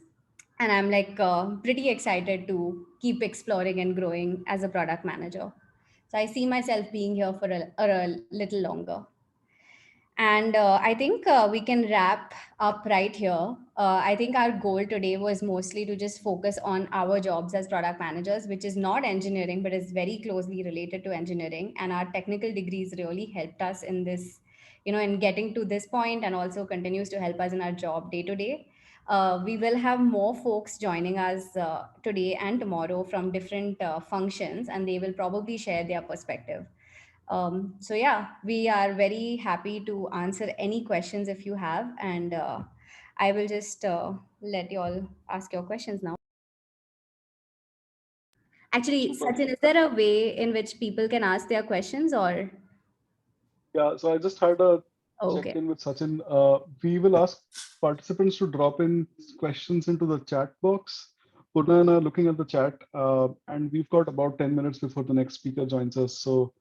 And I'm like pretty excited to keep exploring and growing as a product manager. So I see myself being here for a little longer. And I think we can wrap up right here. I think our goal today was mostly to just focus on our jobs as product managers, which is not engineering, but is very closely related to engineering. And our technical degrees really helped us in this, in getting to this point, and also continues to help us in our job day to day. We will have more folks joining us today and tomorrow from different functions, and they will probably share their perspective. So yeah, we are very happy to answer any questions if you have, and I will just let you all ask your questions now. Actually, Super. Sachin, is there a way in which people can ask their questions or? Yeah, so I just had a Oh, okay. check-in with Sachin. We will ask participants to drop in questions into the chat box. Purna and I are looking at the chat, and we've got about 10 minutes before the next speaker joins us. So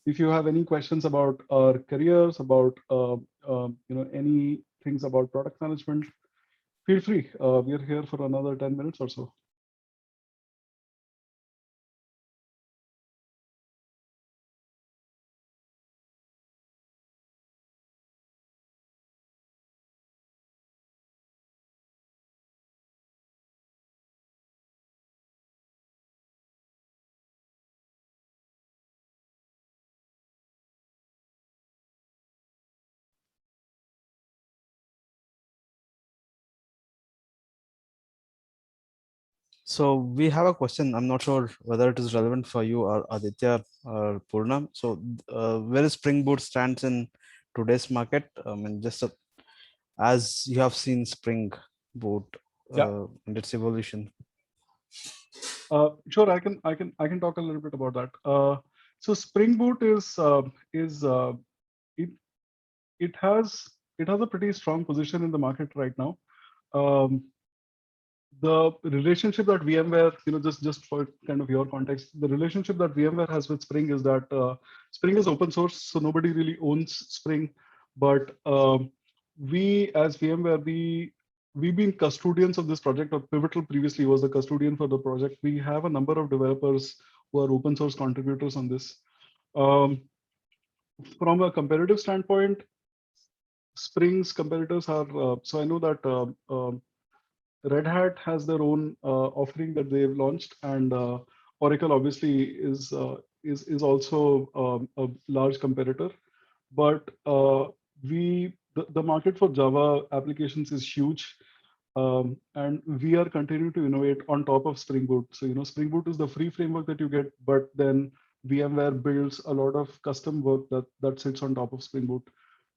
if you have any questions about our careers, about any things about product management, feel free. We are here for another 10 minutes or so. So we have a question. I'm not sure whether it is relevant for you or Aditya or Purnam. So where is Spring Boot stands in today's market? I mean, as you have seen Spring Boot Yeah, and its evolution. sure. I can talk a little bit about that. So Spring Boot is it it has it has a pretty strong position in the market right now. Um, the relationship that VMware, just for kind of your context, the relationship that VMware has with Spring is that Spring is open source, so nobody really owns Spring. But we, as VMware, we've been custodians of this project. Or Pivotal previously was the custodian for the project. We have a number of developers who are open source contributors on this. Um, from a comparative standpoint, Spring's competitors are, so I know that Red Hat has their own offering that they've launched, and Oracle obviously is also a large competitor. But the market for Java applications is huge, and we are continuing to innovate on top of Spring Boot. So Spring Boot is the free framework that you get, but then VMware builds a lot of custom work that sits on top of Spring Boot.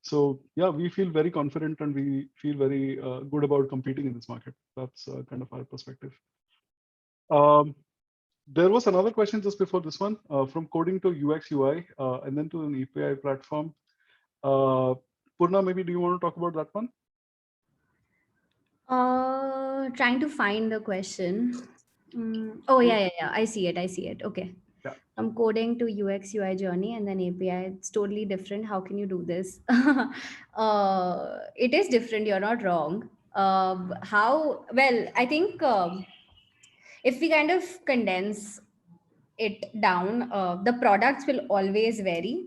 So yeah, we feel very confident and we feel very good about competing in this market. That's kind of our perspective. Um, there was another question just before this one, from coding to UX UI, and then to an API platform. Purna, maybe do you want to talk about that one? Trying to find the question. Oh So, yeah. I see it. I see it. Okay. yeah. From coding to UX UI journey and then API. It's totally different. How can you do this? It is different. You're not wrong. How? Well, I think if we kind of condense it down, the products will always vary.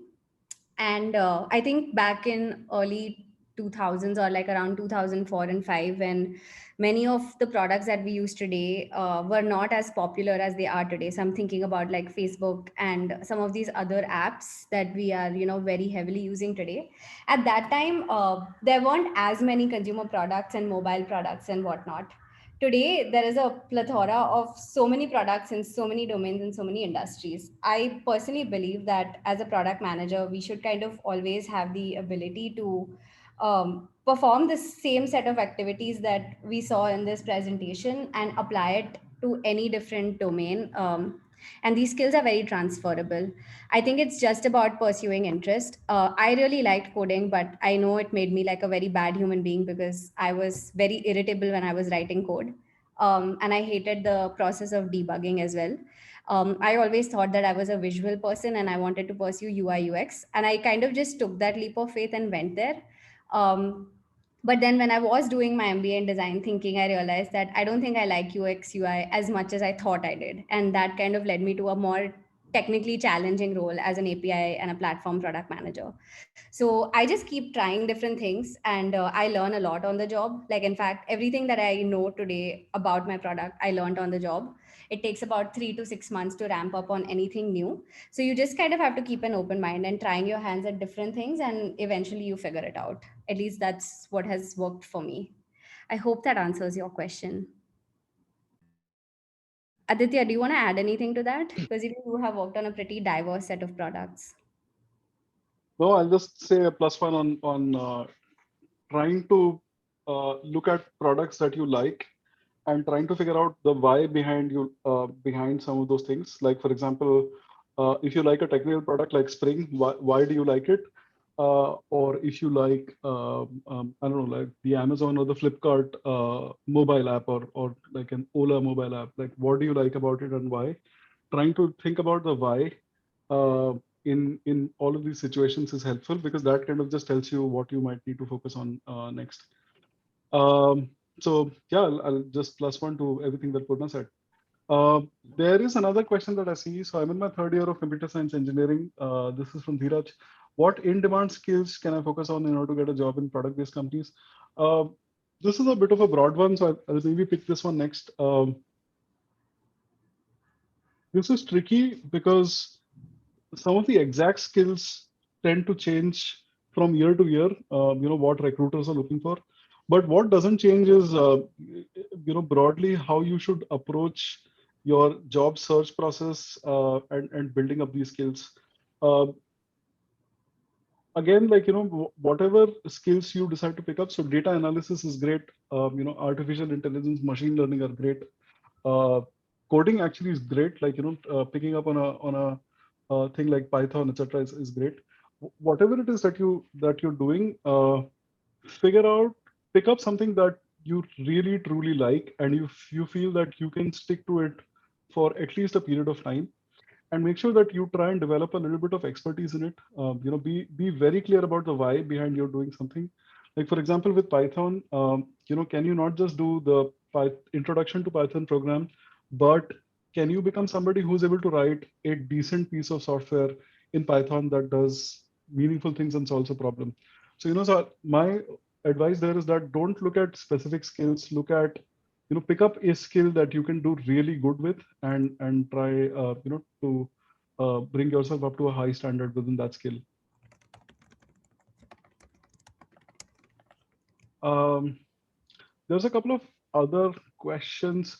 And I think back in early 2000s, or like around 2004 and 5, when many of the products that we use today were not as popular as they are today. So I'm thinking about like Facebook and some of these other apps that we are very heavily using today. At that time, there weren't as many consumer products and mobile products and whatnot. Today there is a plethora of so many products in so many domains and so many industries. I personally believe that as a product manager, we should kind of always have the ability to perform the same set of activities that we saw in this presentation and apply it to any different domain. And these skills are very transferable. I think it's just about pursuing interest. I really liked coding, but I know it made me like a very bad human being because I was very irritable when I was writing code. And I hated the process of debugging as well. I always thought that I was a visual person and I wanted to pursue UI UX. And I kind of just took that leap of faith and went there. Um, but then when I was doing my MBA in design thinking, I realized that I don't think I like UX UI as much as I thought I did. And that kind of led me to a more technically challenging role as an API and a platform product manager. So I just keep trying different things, and I learn a lot on the job. Like, in fact, everything that I know today about my product, I learned on the job. It takes about 3 to 6 months to ramp up on anything new. So you just kind of have to keep an open mind and trying your hands at different things, and eventually you figure it out. At least that's what has worked for me. I hope that answers your question. Aditya, do you want to add anything to that? Because you have worked on a pretty diverse set of products. No, I'll just say a plus one on trying to look at products that you like and trying to figure out the why behind you behind some of those things. Like for example, if you like a technical product like Spring, why do you like it? Or if you like I don't know, like the Amazon or the Flipkart mobile app, or like an Ola mobile app, like what do you like about it and why? Trying to think about the why uh, in all of these situations is helpful, because that kind of just tells you what you might need to focus on next. So yeah, I'll just plus one to everything that Purna said. Uh, there is another question that I see. So I'm in my third year of computer science engineering. This is from Dheeraj. What in-demand skills can I focus on in order to get a job in product-based companies? Uh, this is a bit of a broad one, so I'll maybe pick this one next. This is tricky because some of the exact skills tend to change from year to year, what recruiters are looking for. But what doesn't change is, broadly how you should approach your job search process and building up these skills. Uh, Again, like, whatever skills you decide to pick up, so data analysis is great. Artificial intelligence, machine learning are great. Uh, Coding actually is great. Like, picking up on a thing like Python, etc., is great. Whatever it is that you're doing, figure out, pick up something that you really truly like, and you feel that you can stick to it for at least a period of time, and make sure that you try and develop a little bit of expertise in it. Be very clear about the why behind you're doing something. Like for example, with Python, can you not just do the introduction to Python program, but can you become somebody who's able to write a decent piece of software in Python that does meaningful things and solves a problem? So my advice there is that don't look at specific skills. Look at, pick up a skill that you can do really good with, and try to bring yourself up to a high standard within that skill. um, there's a couple of other questions.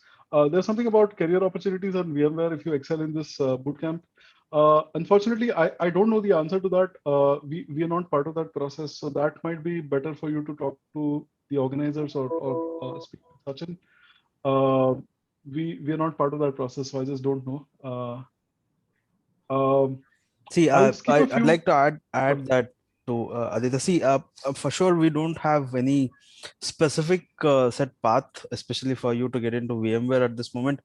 There's something about career opportunities on VMware if you excel in this bootcamp. Unfortunately, I don't know the answer to that. We are not part of that process, so that might be better for you to talk to the organizers, or speak to Sachin. Uh, we are not part of that process, so I just don't know. Um, See, I'll skip a I'd few. like to Sorry. add that to Aditya. See, for sure, we don't have any specific set path, especially for you to get into VMware at this moment.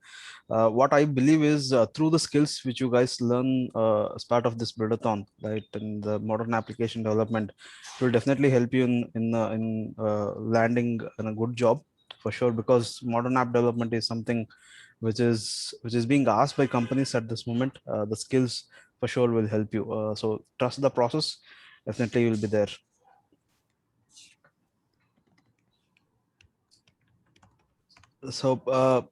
What I believe is through the skills which you guys learn as part of this build-a-thon, right, in the modern application development, it will definitely help you in landing in a good job for sure. Because modern app development is something which is being asked by companies at this moment. The skills for sure will help you. So trust the process. Definitely, you'll be there. So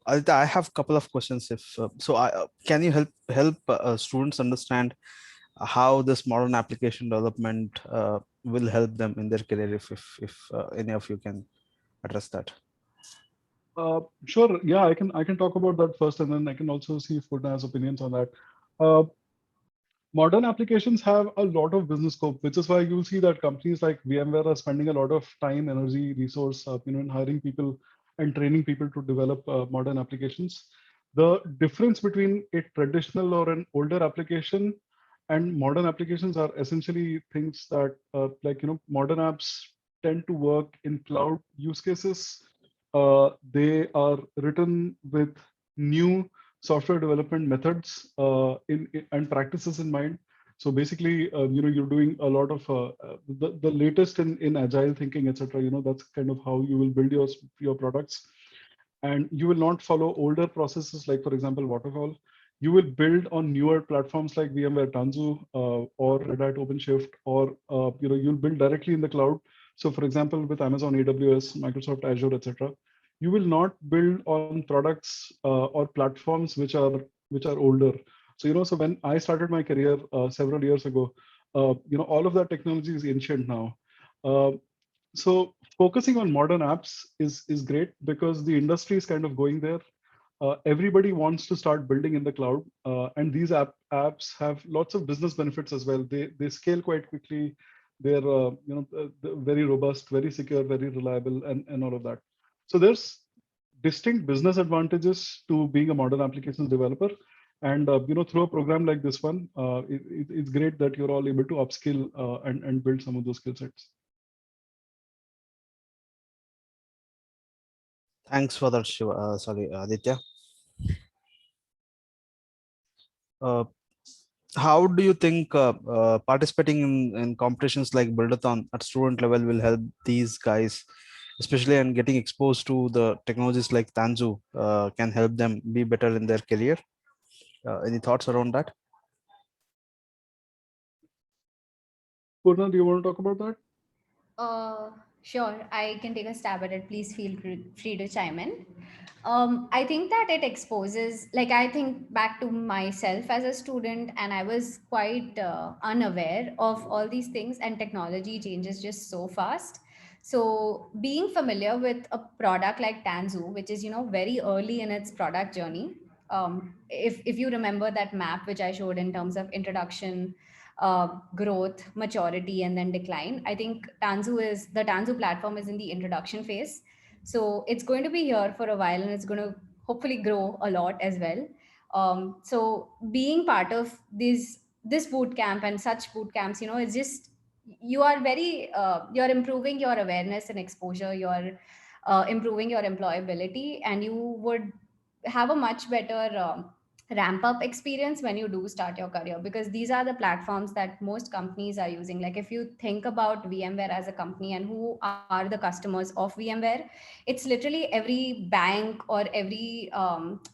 I have a couple of questions. If so, can you help students understand how this modern application development will help them in their career? If any of you can address that. Sure. Yeah, I can talk about that first, and then I can also see if Purna has opinions on that. Uh, Modern applications have a lot of business scope, which is why you'll see that companies like VMware are spending a lot of time, energy, resource, in hiring people and training people to develop modern applications. The difference between a traditional or an older application and modern applications are essentially things that, modern apps tend to work in cloud use cases. They are written with new software development methods and practices in mind. So basically, you're doing a lot of the latest in agile thinking, etc. That's kind of how you will build your products, and you will not follow older processes like, for example, waterfall. You will build on newer platforms like VMware Tanzu or Red Hat OpenShift, or you'll build directly in the cloud. So, for example, with Amazon AWS, Microsoft Azure, etc., you will not build on products or platforms which are older. So, so when I started my career several years ago, all of that technology is ancient now. Uh, so focusing on modern apps is great because the industry is kind of going there. Everybody wants to start building in the cloud, and these apps have lots of business benefits as well. They scale quite quickly. They're very robust, very secure, very reliable, and all of that. So there's distinct business advantages to being a modern applications developer. And through a program like this one, it's great that you're all able to upskill and build some of those skill sets. Thanks for that, Shiva. Sorry, Aditya. Uh, how do you think participating in competitions like Build-A-Thon at student level will help these guys, especially and getting exposed to the technologies like Tanzu, can help them be better in their career? Any thoughts around that? Purna, do you want to talk about that? Sure, I can take a stab at it. Please feel free to chime in. I think that it exposes, like, I think back to myself as a student, and I was quite unaware of all these things, and technology changes just so fast. So, being familiar with a product like Tanzu, which is, very early in its product journey, if you remember that map which I showed in terms of introduction, growth, maturity, and then decline. I think the Tanzu platform is in the introduction phase. So it's going to be here for a while, and it's going to hopefully grow a lot as well. So being part of this boot camp and such boot camps, it's just you're improving your awareness and exposure. You're improving your employability, and you would have a much better ramp up experience when you do start your career, because these are the platforms that most companies are using. Like, if you think about VMware as a company and who are the customers of VMware, it's literally every bank or every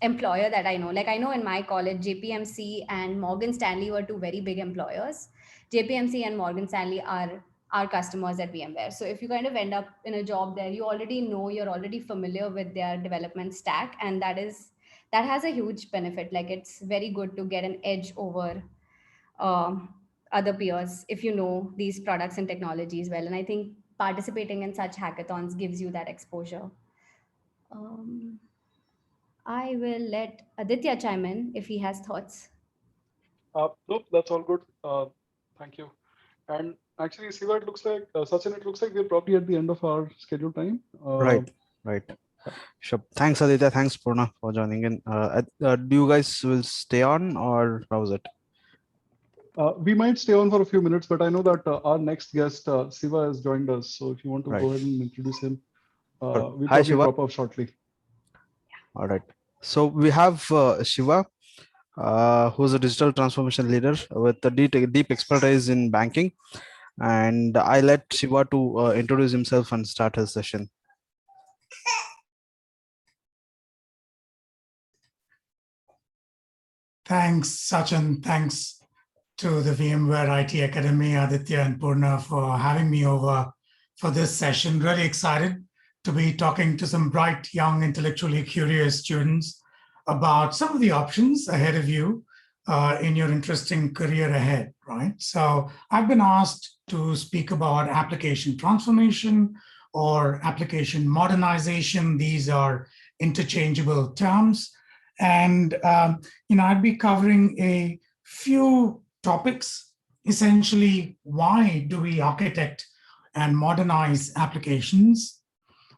employer that I know. Like, I know in my college, JPMC and Morgan Stanley were two very big employers. JPMC and Morgan Stanley are our customers at VMware. So if you kind of end up in a job there, you're already familiar with their development stack, and that has a huge benefit. Like, it's very good to get an edge over um, other peers if you know these products and technologies well. And I think participating in such hackathons gives you that exposure. um, I will let Aditya chime in if he has thoughts. Nope, that's all good. Thank you. And actually, Siva, it looks like, Sachin, it looks like we're probably at the end of our scheduled time. Right, right. Sure. Thanks, Aditya. Thanks, Purna, for joining in. Do you guys will stay on, or how's it? We might stay on for a few minutes, but I know that our next guest, Siva, has joined us. So if you want to Right. go ahead and introduce him, Sure. we'll Hi, probably Shiva. drop off shortly. All right. So we have Shiva, who's a digital transformation leader with a deep expertise in banking. And I let Shiva to introduce himself and start his session. Thanks, Sachin. Thanks to the VMware IT Academy, Aditya and Purna, for having me over for this session. Really excited to be talking to some bright, young, intellectually curious students about some of the options ahead of you in your interesting career ahead, right? So I've been asked to speak about application transformation or application modernization. These are interchangeable terms. And I'd be covering a few topics. Essentially, why do we architect and modernize applications?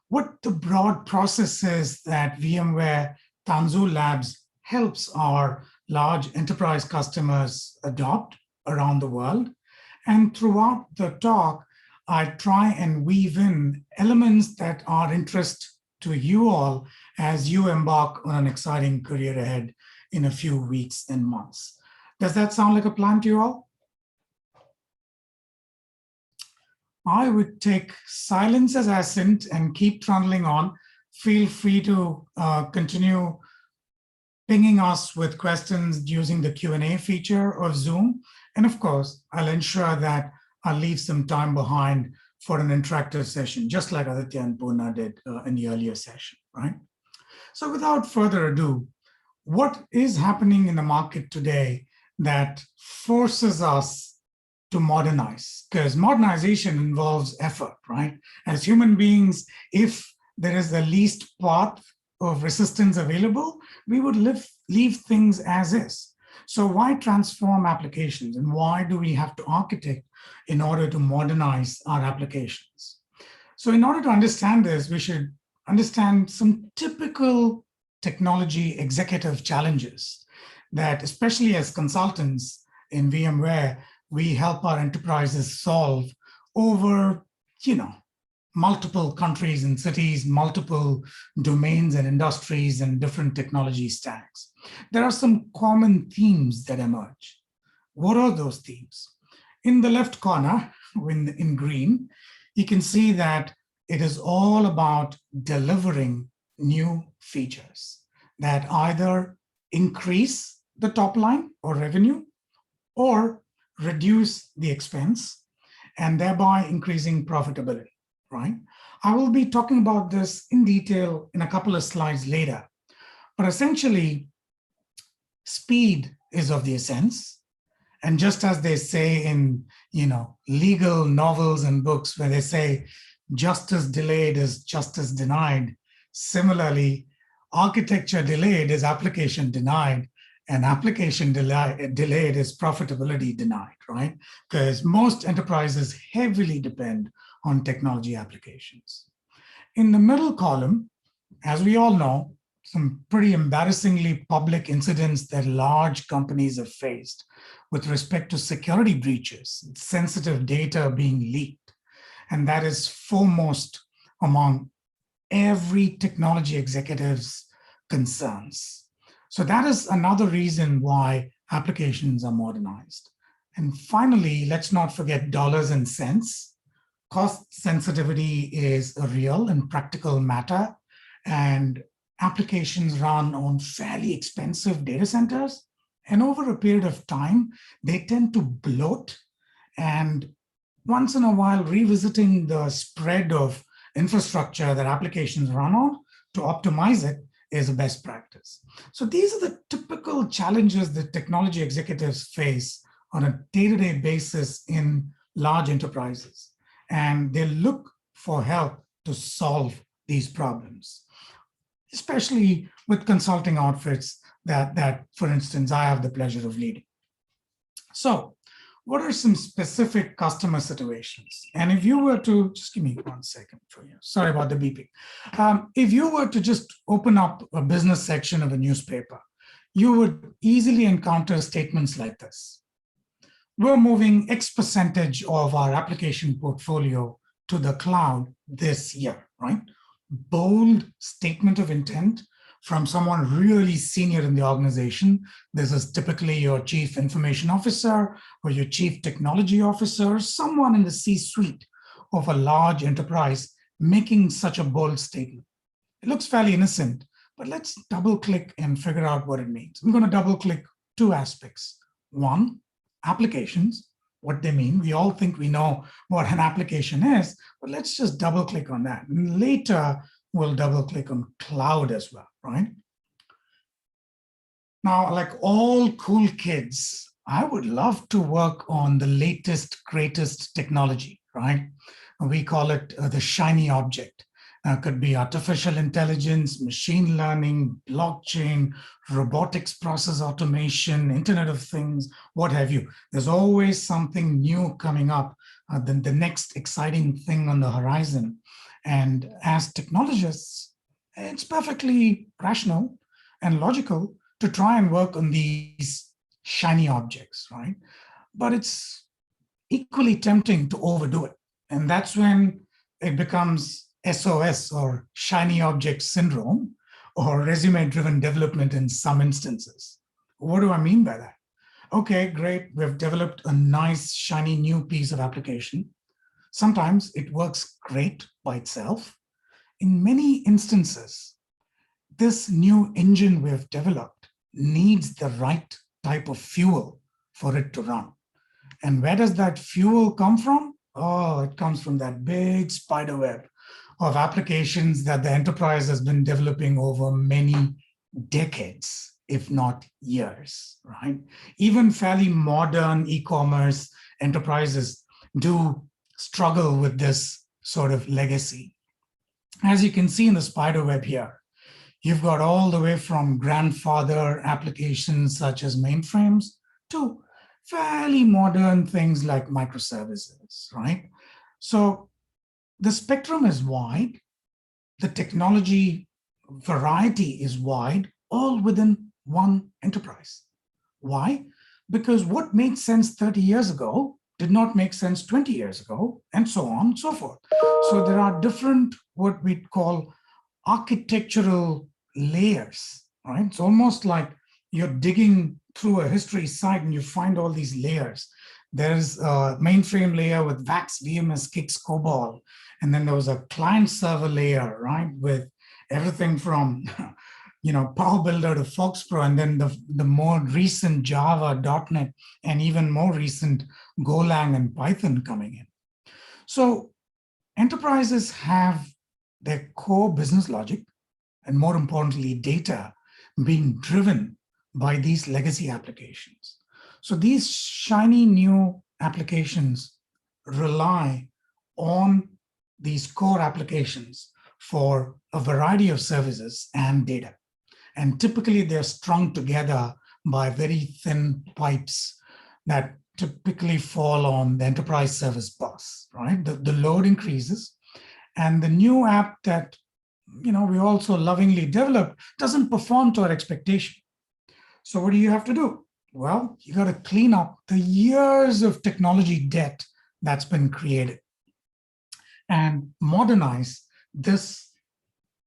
What the broad process is that VMware Tanzu Labs helps our large enterprise customers adopt around the world. And throughout the talk, I try and weave in elements that are interest to you all as you embark on an exciting career ahead in a few weeks and months. Does that sound like a plan to you all? I would take silence as assent and keep trundling on. Feel free to continue pinging us with questions using the Q&A feature of Zoom. And of course, I'll ensure that I'll leave some time behind for an interactive session, just like Aditya and Poorna did in the earlier session, right? So without further ado, what is happening in the market today that forces us to modernize? Because modernization involves effort, right? As human beings, if there is the least path of resistance available, we would leave things as is. So why transform applications, and why do we have to architect in order to modernize our applications? So in order to understand this, we should understand some typical technology executive challenges that, especially as consultants in VMware, we help our enterprises solve over, multiple countries and cities, multiple domains and industries and different technology stacks. There are some common themes that emerge. What are those themes? In the left corner, in green, you can see that it is all about delivering new features that either increase the top line or revenue or reduce the expense and thereby increasing profitability. Right? I will be talking about this in detail in a couple of slides later, but essentially, speed is of the essence. And just as they say in, legal novels and books where they say justice delayed is justice denied, similarly, architecture delayed is application denied, and application delayed is profitability denied, right? Because most enterprises heavily depend on technology applications. In the middle column, as we all know, some pretty embarrassingly public incidents that large companies have faced with respect to security breaches, sensitive data being leaked. And that is foremost among every technology executive's concerns. So that is another reason why applications are modernized. And finally, let's not forget dollars and cents. Cost sensitivity is a real and practical matter, and applications run on fairly expensive data centers. And over a period of time, they tend to bloat. And once in a while, revisiting the spread of infrastructure that applications run on to optimize it is a best practice. So these are the typical challenges that technology executives face on a day-to-day basis in large enterprises. And they look for help to solve these problems, especially with consulting outfits that, for instance, I have the pleasure of leading. So what are some specific customer situations? And if you were to, just give me 1 second for you. Sorry about the beeping. If you were to just open up a business section of a newspaper, you would easily encounter statements like this. We're moving X percentage of our application portfolio to the cloud this year, right? Bold statement of intent from someone really senior in the organization. This is typically your chief information officer or your chief technology officer, someone in the C-suite of a large enterprise making such a bold statement. It looks fairly innocent, but let's double click and figure out what it means. I'm going to double click 2 aspects. One, applications, what they mean. We all think we know what an application is, but let's just double click on that. And later, we'll double click on cloud as well, right? Now, like all cool kids, I would love to work on the latest, greatest technology, right? We call it the shiny object. Could be artificial intelligence, machine learning, blockchain, robotics, process automation, Internet of Things, what have you. There's always something new coming up, the next exciting thing on the horizon. And as technologists, it's perfectly rational and logical to try and work on these shiny objects, right? But it's equally tempting to overdo it. And that's when it becomes SOS, or shiny object syndrome, or resume-driven development in some instances. What do I mean by that? Okay, great. We've developed a nice, shiny new piece of application. Sometimes it works great by itself. In many instances, this new engine we've developed needs the right type of fuel for it to run. And where does that fuel come from? Oh, it comes from that big spider web of applications that the enterprise has been developing over many decades, if not years, right? Even fairly modern e-commerce enterprises do struggle with this sort of legacy. As you can see in the spider web here, you've got all the way from grandfather applications such as mainframes to fairly modern things like microservices, right? So the spectrum is wide, the technology variety is wide, all within one enterprise. Why? Because what made sense 30 years ago did not make sense 20 years ago, and so on and so forth. So there are different, what we call architectural layers, right? It's almost like you're digging through a history site and you find all these layers. There's a mainframe layer with VAX, VMS, Kix, COBOL. And then there was a client server layer, right? With everything from, Power Builder to FoxPro, and then the more recent Java, .NET, and even more recent Golang and Python coming in. So enterprises have their core business logic, and more importantly, data being driven by these legacy applications. So these shiny new applications rely on these core applications for a variety of services and data. And typically they're strung together by very thin pipes that typically fall on the enterprise service bus, right? The load increases, and the new app that we also lovingly develop doesn't perform to our expectation. So what do you have to do? Well, you got to clean up the years of technology debt that's been created and modernize this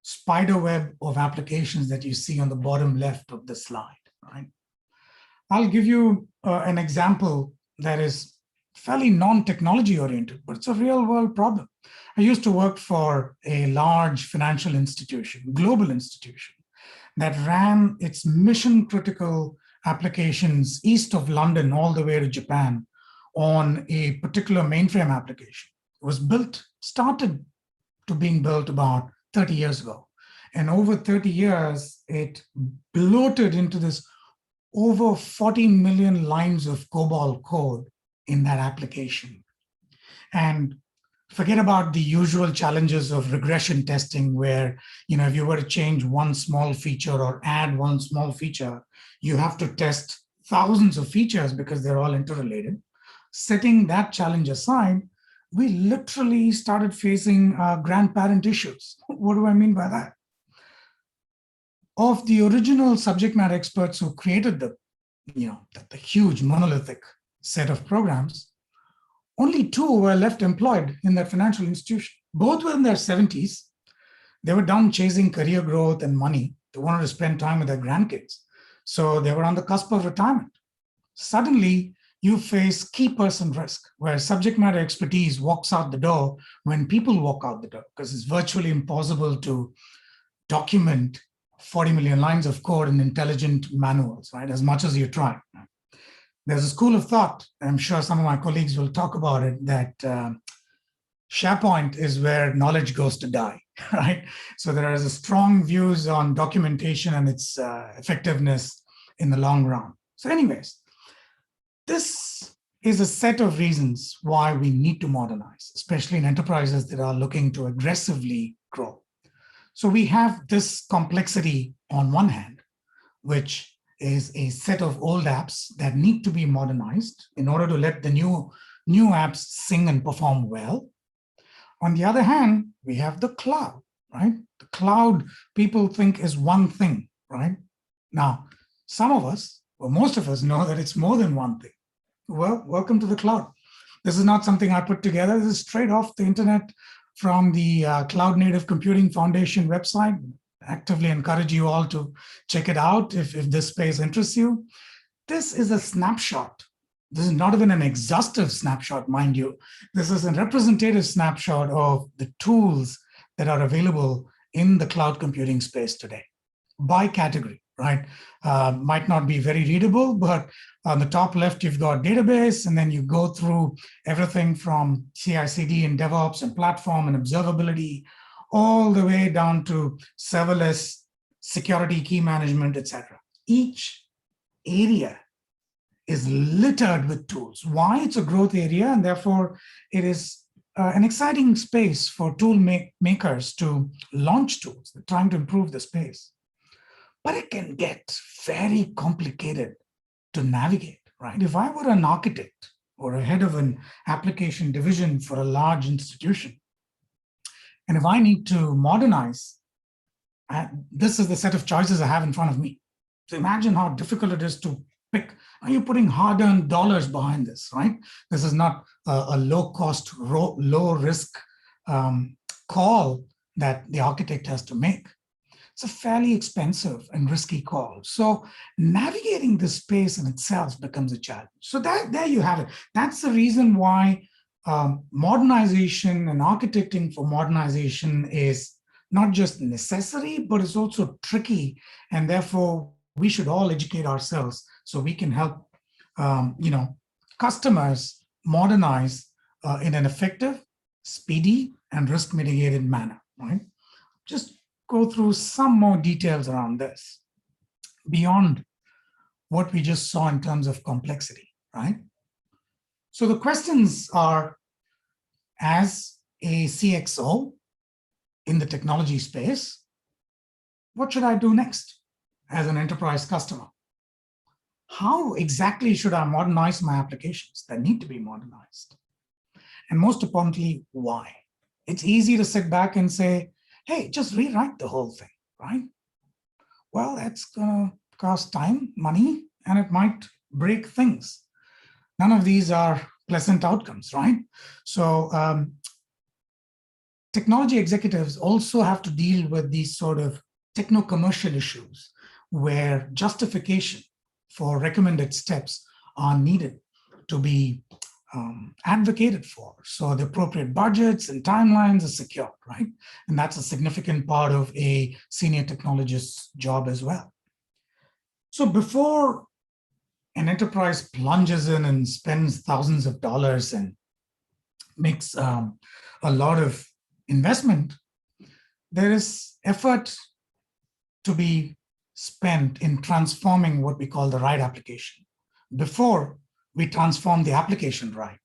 spider web of applications that you see on the bottom left of the slide, right? I'll give you an example that is fairly non-technology oriented, but it's a real world problem. I used to work for a large financial institution, global institution, that ran its mission critical applications east of London all the way to Japan on a particular mainframe application. It was started to being built about 30 years ago. And over 30 years, it bloated into this over 40 million lines of COBOL code in that application. And forget about the usual challenges of regression testing where, if you were to change one small feature or add one small feature, you have to test thousands of features because they're all interrelated. Setting that challenge aside, we literally started facing grandparent issues. What do I mean by that? Of the original subject matter experts who created the huge monolithic set of programs, only 2 were left employed in that financial institution. Both were in their 70s. They were done chasing career growth and money. They wanted to spend time with their grandkids. So they were on the cusp of retirement. Suddenly, you face key person risk, where subject matter expertise walks out the door when people walk out the door, because it's virtually impossible to document 40 million lines of code in intelligent manuals, right? As much as you try. There's a school of thought, I'm sure some of my colleagues will talk about it, that SharePoint is where knowledge goes to die, right? So there is a strong views on documentation and its effectiveness in the long run. So anyways, this is a set of reasons why we need to modernize, especially in enterprises that are looking to aggressively grow. So we have this complexity on one hand, which is a set of old apps that need to be modernized in order to let the new apps sing and perform well. On the other hand, we have the cloud, right? The cloud people think is one thing, right? Now, some of us, or most of us, know that it's more than one thing. Well, welcome to the cloud. This is not something I put together. This is straight off the internet from the Cloud Native Computing Foundation website. actively encourage you all to check it out if this space interests you. This is a snapshot. This is not even an exhaustive snapshot, mind you. This is a representative snapshot of the tools that are available in the cloud computing space today by category, right? Might not be very readable, but on the top left, you've got database, and then you go through everything from CI/CD and DevOps and platform and observability, all the way down to serverless security, key management, etc. Each area is littered with tools. Why? It's a growth area, and therefore it is an exciting space for tool makers to launch tools. They're trying to improve the space. But it can get very complicated to navigate, right? If I were an architect or a head of an application division for a large institution, and if I need to modernize, this is the set of choices I have in front of me. So imagine how difficult it is to pick. Are you putting hard-earned dollars behind this, right? This is not a low-cost, low-risk call that the architect has to make. It's a fairly expensive and risky call. So navigating this space in itself becomes a challenge. So there you have it. That's the reason why modernization and architecting for modernization is not just necessary, but it's also tricky. And therefore, we should all educate ourselves so we can help customers modernize in an effective, speedy, and risk mitigated manner, right? Just go through some more details around this beyond what we just saw in terms of complexity, right? So the questions are, as a CXO in the technology space, what should I do next as an enterprise customer? How exactly should I modernize my applications that need to be modernized? And most importantly, why? It's easy to sit back and say, hey, just rewrite the whole thing, right? Well, that's going to cost time, money, and it might break things. None of these are pleasant outcomes, right? So technology executives also have to deal with these sort of techno-commercial issues where justification for recommended steps are needed to be advocated for. So the appropriate budgets and timelines are secured, right? And that's a significant part of a senior technologist's job as well. So before an enterprise plunges in and spends thousands of dollars and makes a lot of investment, there is effort to be spent in transforming what we call the right application before we transform the application right?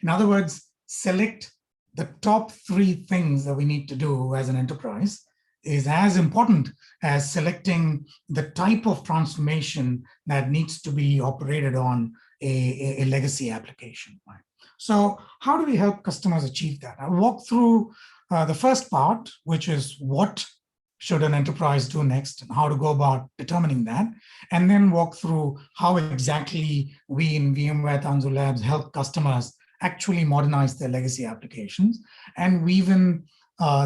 In other words, select the top 3 things that we need to do as an enterprise is as important as selecting the type of transformation that needs to be operated on a legacy application, right? So how do we help customers achieve that? I'll walk through the first part, which is what should an enterprise do next and how to go about determining that, and then walk through how exactly we in VMware Tanzu Labs help customers actually modernize their legacy applications and weave in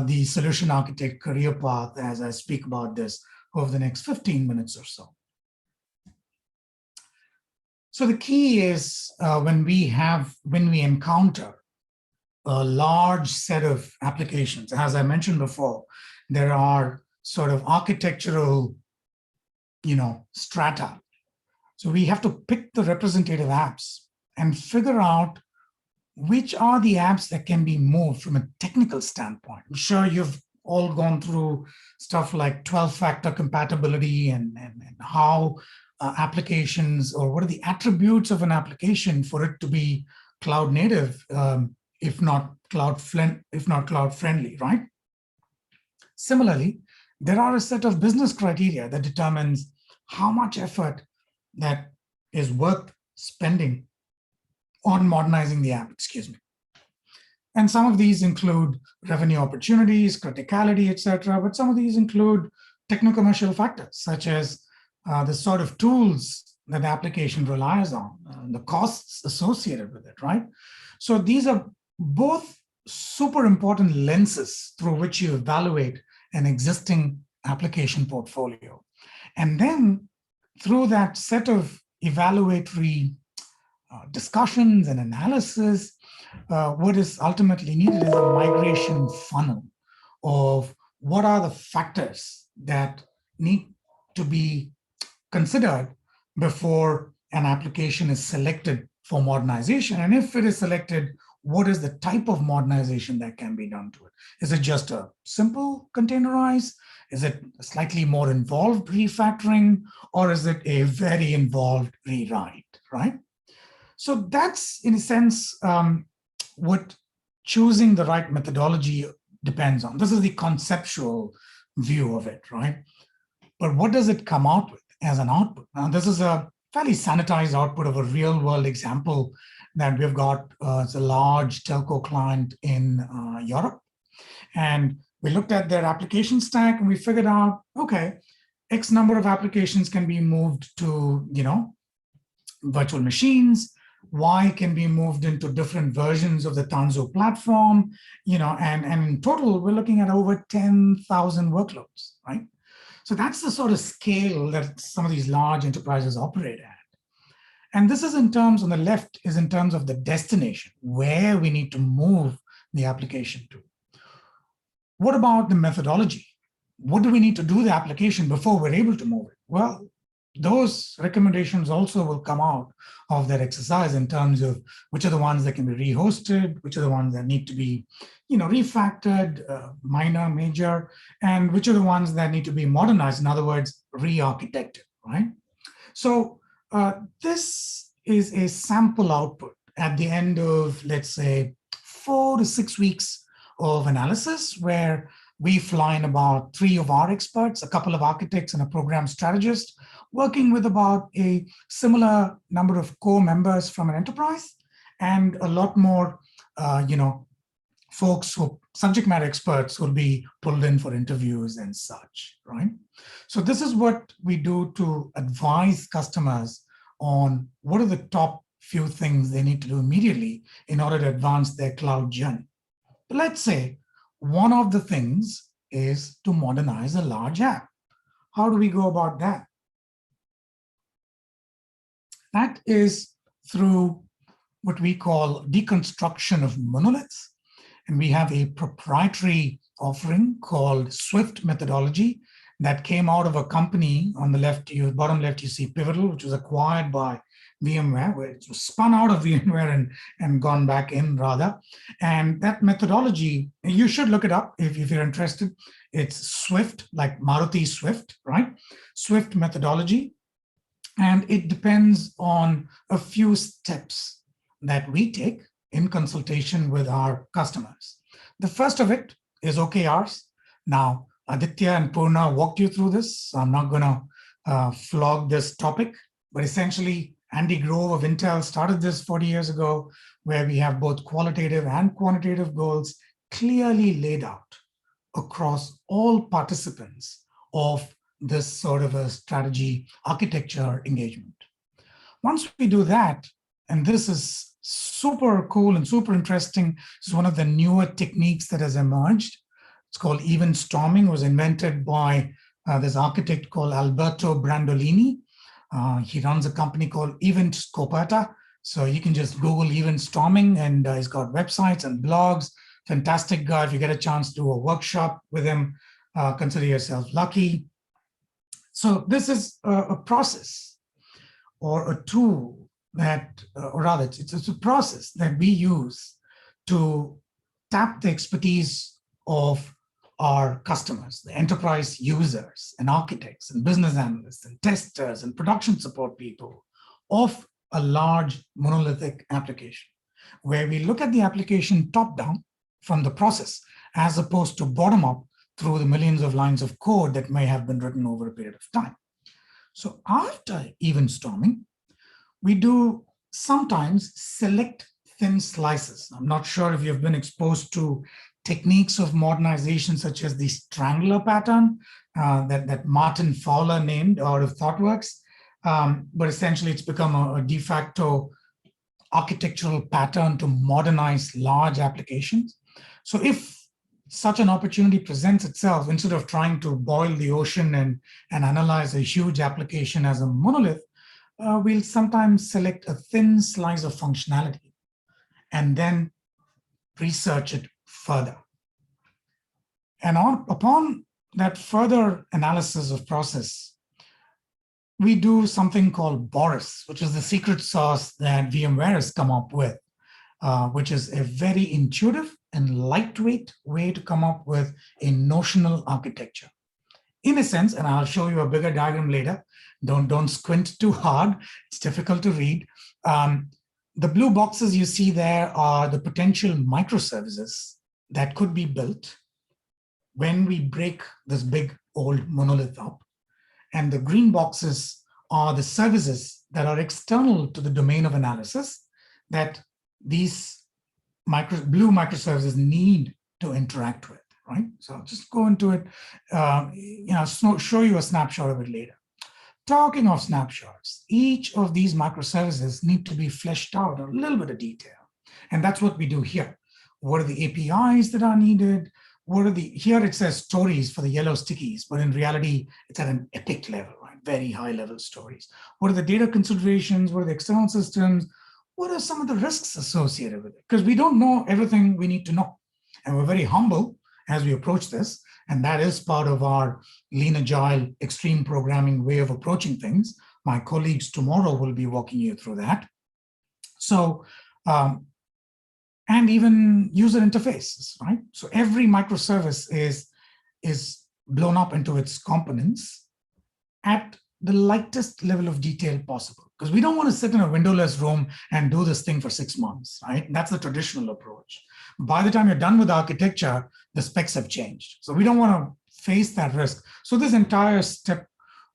the solution architect career path as I speak about this over the next 15 minutes or so. So the key is when we encounter a large set of applications, as I mentioned before, there are sort of architectural, strata. So we have to pick the representative apps and figure out which are the apps that can be moved from a technical standpoint. I'm sure you've all gone through stuff like 12-factor compatibility and how applications, or what are the attributes of an application for it to be cloud native, if not cloud friendly, right? Similarly, there are a set of business criteria that determines how much effort that is worth spending on modernizing the app, And some of these include revenue opportunities, criticality, etc. But some of these include techno-commercial factors, such as the sort of tools that the application relies on, the costs associated with it, right? So these are both super important lenses through which you evaluate an existing application portfolio. And then through that set of evaluatory discussions and analysis, what is ultimately needed is a migration funnel of what are the factors that need to be considered before an application is selected for modernization. And if it is selected, what is the type of modernization that can be done to it? Is it just a simple containerized? Is it a slightly more involved refactoring? Or is it a very involved rewrite, right? So that's, in a sense, what choosing the right methodology depends on. This is the conceptual view of it, right? But what does it come out with as an output? Now, this is a fairly sanitized output of a real world example that we've got. It's a large telco client in Europe. And we looked at their application stack and we figured out, okay, X number of applications can be moved to, virtual machines. Y can be moved into different versions of the Tanzu platform, and in total, we're looking at over 10,000 workloads, right? So that's the sort of scale that some of these large enterprises operate at. And this is in terms, on the left, is in terms of the destination, where we need to move the application to. What about the methodology? What do we need to do the application before we're able to move it? Well, those recommendations also will come out of that exercise in terms of which are the ones that can be rehosted, which are the ones that need to be, refactored, minor, major, and which are the ones that need to be modernized, in other words, re-architected, right? So this is a sample output at the end of, let's say, 4 to 6 weeks of analysis, where we fly in about 3 of our experts, a couple of architects and a program strategist, working with about a similar number of core members from an enterprise, and a lot more, folks who subject matter experts will be pulled in for interviews and such, right? So this is what we do to advise customers on what are the top few things they need to do immediately in order to advance their cloud journey. But let's say one of the things is to modernize a large app. How do we go about that? That is through what we call deconstruction of monoliths. And we have a proprietary offering called Swift methodology that came out of a company. On the left, bottom left, you see Pivotal, which was acquired by VMware, where it was spun out of VMware and gone back in, rather. And that methodology, you should look it up if you're interested. It's Swift, like Maruti Swift, right? Swift methodology. And it depends on a few steps that we take in consultation with our customers. The first of it is OKRs. Now, Aditya and Purna walked you through this, so I'm not going to flog this topic, but essentially, Andy Grove of Intel started this 40 years ago, where we have both qualitative and quantitative goals clearly laid out across all participants of this sort of a strategy architecture engagement. Once we do that, and this is super cool and super interesting, it's one of the newer techniques that has emerged. It's called event storming. It was invented by this architect called Alberto Brandolini. He runs a company called Event Scopata. So you can just Google event storming, and he's got websites and blogs. Fantastic guy. If you get a chance to do a workshop with him, consider yourself lucky. So this is a process or a tool that, or rather, it's a process that we use to tap the expertise of our customers, the enterprise users and architects and business analysts and testers and production support people of a large monolithic application, where we look at the application top down from the process, as opposed to bottom up through the millions of lines of code that may have been written over a period of time. So after event storming, we do sometimes select thin slices. I'm not sure if you've been exposed to techniques of modernization, such as the strangler pattern that Martin Fowler named out of ThoughtWorks. But essentially, it's become a de facto architectural pattern to modernize large applications. So if such an opportunity presents itself, instead of trying to boil the ocean and analyze a huge application as a monolith, we'll sometimes select a thin slice of functionality and then research it further. And upon that further analysis of process, we do something called Boris, which is the secret sauce that VMware has come up with, which is a very intuitive and lightweight way to come up with a notional architecture. In a sense, and I'll show you a bigger diagram later, don't squint too hard, it's difficult to read. The blue boxes you see there are the potential microservices that could be built when we break this big old monolith up. And the green boxes are the services that are external to the domain of analysis that these blue microservices need to interact with, right? So I'll just go into it, show you a snapshot of it later. Talking of snapshots, each of these microservices need to be fleshed out in a little bit of detail. And that's what we do here. What are the APIs that are needed? Here it says stories for the yellow stickies, but in reality, it's at an epic level, right? Very high level stories. What are the data considerations? What are the external systems? What are some of the risks associated with it? Because we don't know everything we need to know. And we're very humble as we approach this. And that is part of our lean, agile, extreme programming way of approaching things. My colleagues tomorrow will be walking you through that. So, and even user interfaces, right? So every microservice is blown up into its components at the lightest level of detail possible, because we don't want to sit in a windowless room and do this thing for 6 months, right? That's the traditional approach. By the time you're done with architecture, the specs have changed. So we don't want to face that risk. So this entire step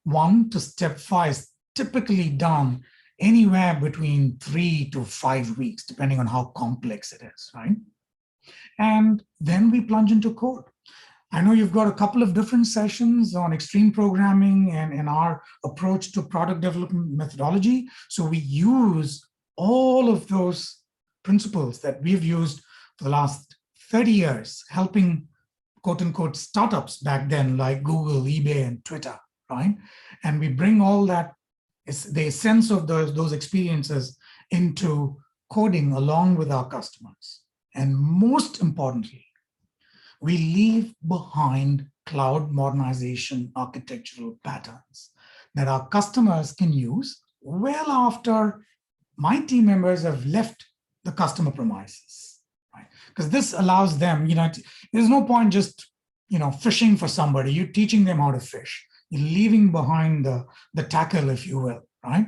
1 to step 5 is typically done anywhere between 3 to 5 weeks, depending on how complex it is, right? And then we plunge into code. I know you've got a couple of different sessions on extreme programming and our approach to product development methodology. So we use all of those principles that we've used for the last 30 years, helping quote unquote startups back then, like Google, eBay, and Twitter, right? And we bring all that, the essence of those experiences into coding along with our customers. And most importantly, we leave behind cloud modernization architectural patterns that our customers can use well after my team members have left the customer premises, right? Because this allows them, there's no point just, fishing for somebody. You're teaching them how to fish. You're leaving behind the tackle, if you will, right?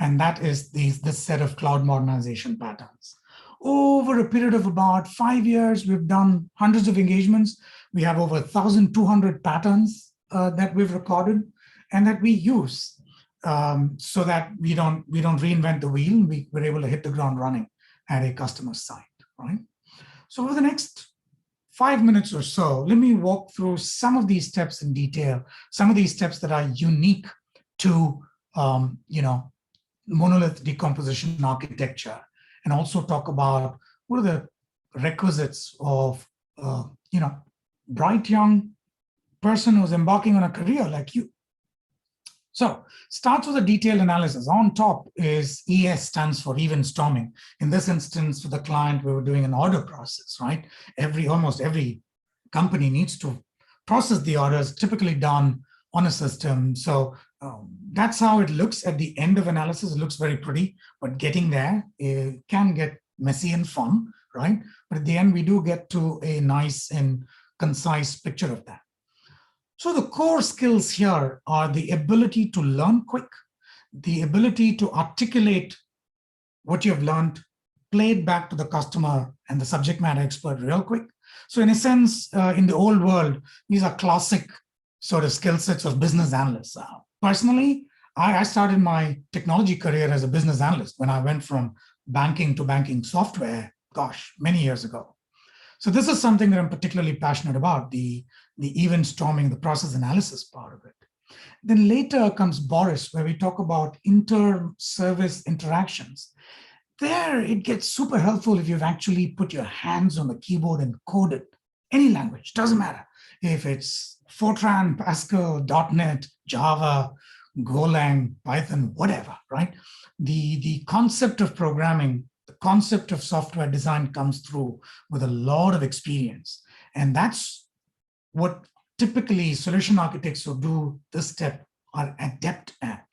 And that is this set of cloud modernization patterns. Over a period of about 5 years, we've done hundreds of engagements. We have over 1,200 patterns that we've recorded and that we use so that we don't reinvent the wheel. We're able to hit the ground running at a customer site, right? So over the next 5 minutes or so, let me walk through some of these steps in detail, some of these steps that are unique to monolith decomposition architecture, and also talk about what are the requisites of bright young person who's embarking on a career like you. So starts with a detailed analysis. On top is ES, stands for event storming. In this instance, for the client, we were doing an order process, right? Almost every company needs to process the orders, typically done on a system. So that's how it looks at the end of analysis. It looks very pretty, but getting there, it can get messy and fun, right? But at the end, we do get to a nice and concise picture of that. So the core skills here are the ability to learn quick, the ability to articulate what you've learned, play it back to the customer and the subject matter expert real quick. So in a sense, in the old world, these are classic sort of skill sets of business analysts. Personally, I started my technology career as a business analyst when I went from banking to banking software, gosh, many years ago. So this is something that I'm particularly passionate about, the event storming, the process analysis part of it. Then later comes Boris, where we talk about inter-service interactions. There, it gets super helpful if you've actually put your hands on the keyboard and coded, any language, doesn't matter if it's Fortran, Pascal, .NET, Java, Golang, Python, whatever, right? The concept of programming, the concept of software design comes through with a lot of experience. And that's what typically solution architects who do this step are adept at.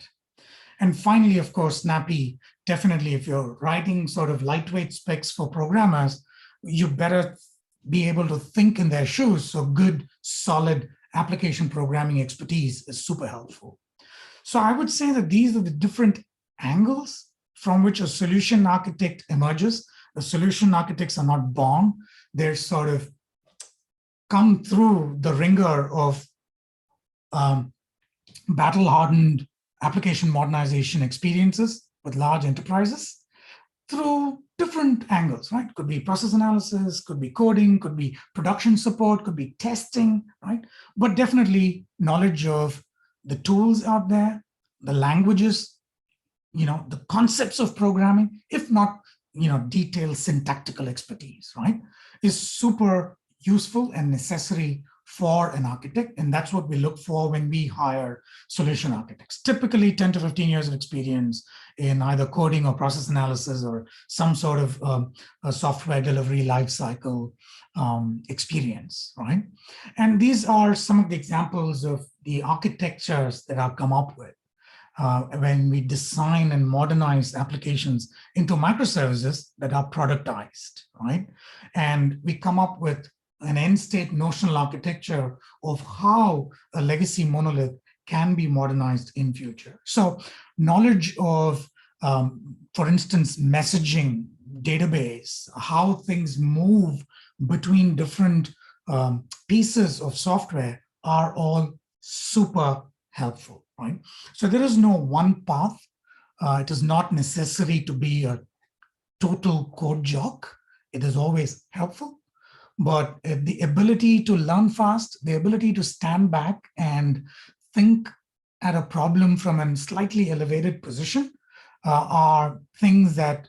And finally, of course, snappy, definitely if you're writing sort of lightweight specs for programmers, you better be able to think in their shoes. So good, solid application programming expertise is super helpful. So I would say that these are the different angles from which a solution architect emerges. The solution architects are not born. They're sort of come through the ringer of battle-hardened application modernization experiences with large enterprises through different angles, right? Could be process analysis, could be coding, could be production support, could be testing, right? But definitely knowledge of the tools out there, the languages, the concepts of programming, if not, detailed syntactical expertise, right, is super useful and necessary for an architect. And that's what we look for when we hire solution architects. Typically 10 to 15 years of experience in either coding or process analysis or some sort of a software delivery lifecycle experience, right? And these are some of the examples of the architectures that I've come up with. When we design and modernize applications into microservices that are productized, right? And we come up with an end state notional architecture of how a legacy monolith can be modernized in future. So knowledge of, for instance, messaging, database, how things move between different pieces of software are all super helpful, right? So there is no one path. It is not necessary to be a total code jock. It is always helpful. But the ability to learn fast, the ability to stand back and think at a problem from a slightly elevated position are things that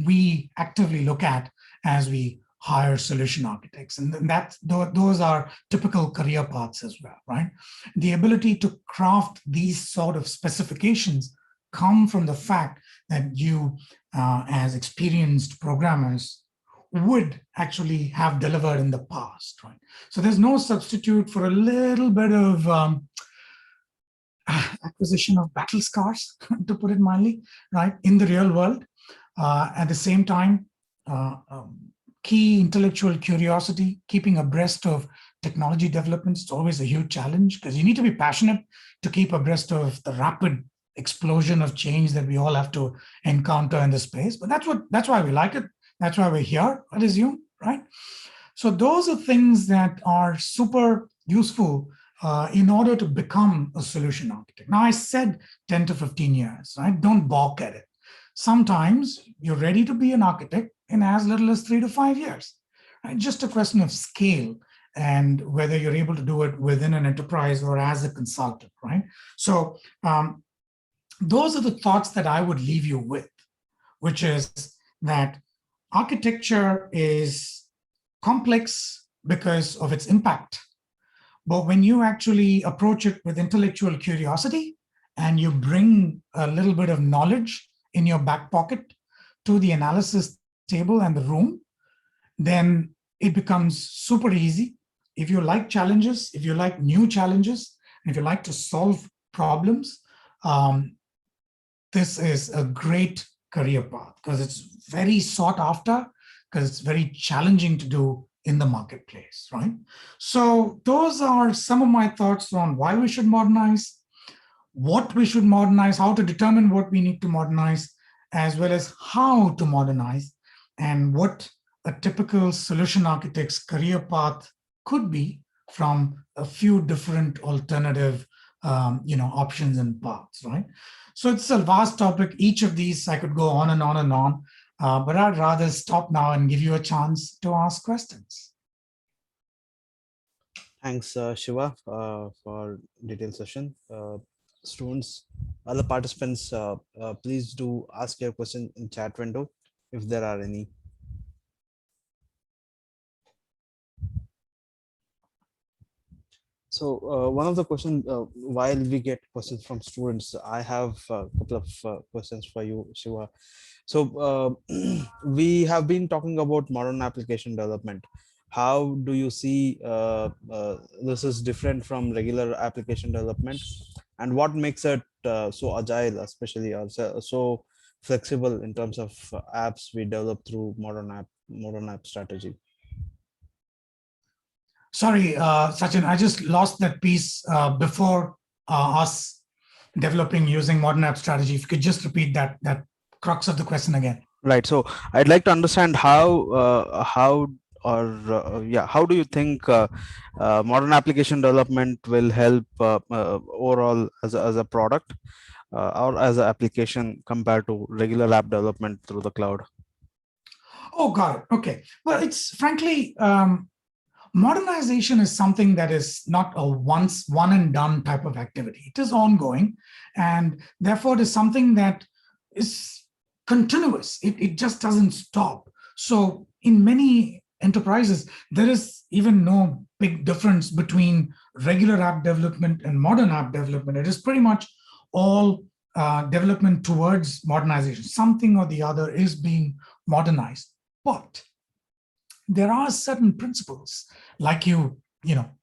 we actively look at as we hire solution architects. And those are typical career paths as well, right? The ability to craft these sort of specifications come from the fact that you, as experienced programmers, would actually have delivered in the past, right? So there's no substitute for a little bit of acquisition of battle scars, to put it mildly, right, in the real world. At the same time, key intellectual curiosity, keeping abreast of technology developments is always a huge challenge because you need to be passionate to keep abreast of the rapid explosion of change that we all have to encounter in the space. But that's why we like it. That's why we're here, I assume, right? So those are things that are super useful in order to become a solution architect. Now, I said 10 to 15 years, right? Don't balk at it. Sometimes you're ready to be an architect in as little as 3 to 5 years, right? Just a question of scale and whether you're able to do it within an enterprise or as a consultant, right? So those are the thoughts that I would leave you with, which is that architecture is complex because of its impact. But when you actually approach it with intellectual curiosity and you bring a little bit of knowledge in your back pocket to the analysis table and the room, then it becomes super easy. If you like challenges, if you like new challenges, if you like to solve problems, this is a great career path because it's very sought after, because it's very challenging to do in the marketplace, right? So those are some of my thoughts on why we should modernize, what we should modernize, how to determine what we need to modernize, as well as how to modernize, and what a typical solution architect's career path could be from a few different alternative options and paths, right? So it's a vast topic. Each of these I could go on and on and on, but I'd rather stop now and give you a chance to ask questions. Thanks, Shiva, for detailed session. Students, other participants, please do ask your question in chat window if there are any. So one of the questions, while we get questions from students, I have a couple of questions for you, Shiva. So we have been talking about modern application development. How do you see this is different from regular application development, and what makes it so agile, especially, or so flexible in terms of apps we develop through modern app strategy? Sorry, Sachin, I just lost that piece before us developing using modern app strategy. If you could just repeat that crux of the question again. Right. So I'd like to understand how or yeah, how do you think modern application development will help overall as a product or as an application compared to regular app development through the cloud? Oh, got it. Okay. Well, it's frankly, modernization is something that is not a one and done type of activity. It is ongoing, and therefore it is something that is continuous. It just doesn't stop. So in many enterprises, there is even no big difference between regular app development and modern app development. It is pretty much all development towards modernization. Something or the other is being modernized. But there are certain principles, like you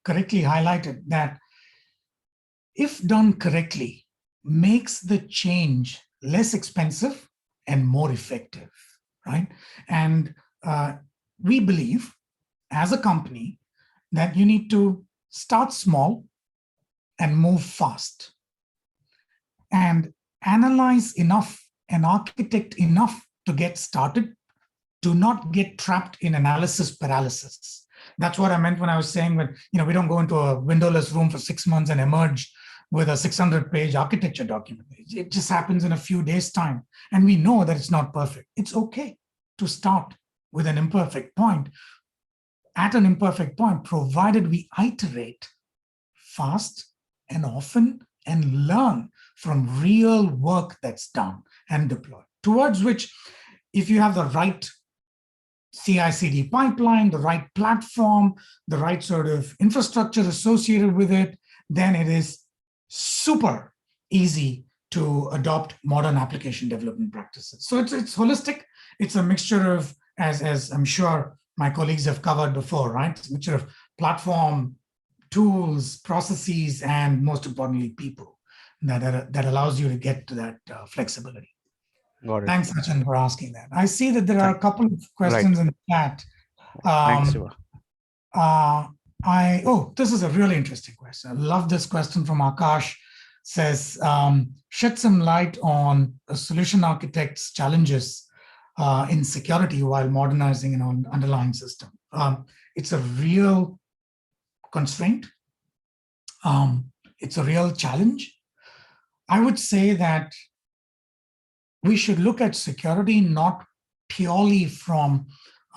correctly highlighted, that if done correctly, makes the change less expensive and more effective, right? And we believe as a company that you need to start small and move fast and analyze enough and architect enough to get started. Do not get trapped in analysis paralysis. That's what I meant when I was saying when we don't go into a windowless room for 6 months and emerge with a 600-page architecture document. It just happens in a few days' time. And we know that it's not perfect. It's okay to start with an imperfect point, at an imperfect point, provided we iterate fast and often and learn from real work that's done and deployed. Towards which, if you have the right CI/CD pipeline, the right platform, the right sort of infrastructure associated with it, then it is super easy to adopt modern application development practices. So it's holistic. It's a mixture of, as I'm sure my colleagues have covered before, right? It's a mixture of platform, tools, processes, and most importantly, people that allows you to get to that flexibility. Got it. Thanks, Sachin, for asking that. I see that there are a couple of Right. questions in the chat. Thanks, Shiva. This is a really interesting question. I love this question from Akash. Says, shed some light on a solution architect's challenges in security while modernizing an underlying system. It's a real constraint. It's a real challenge. I would say that we should look at security not purely from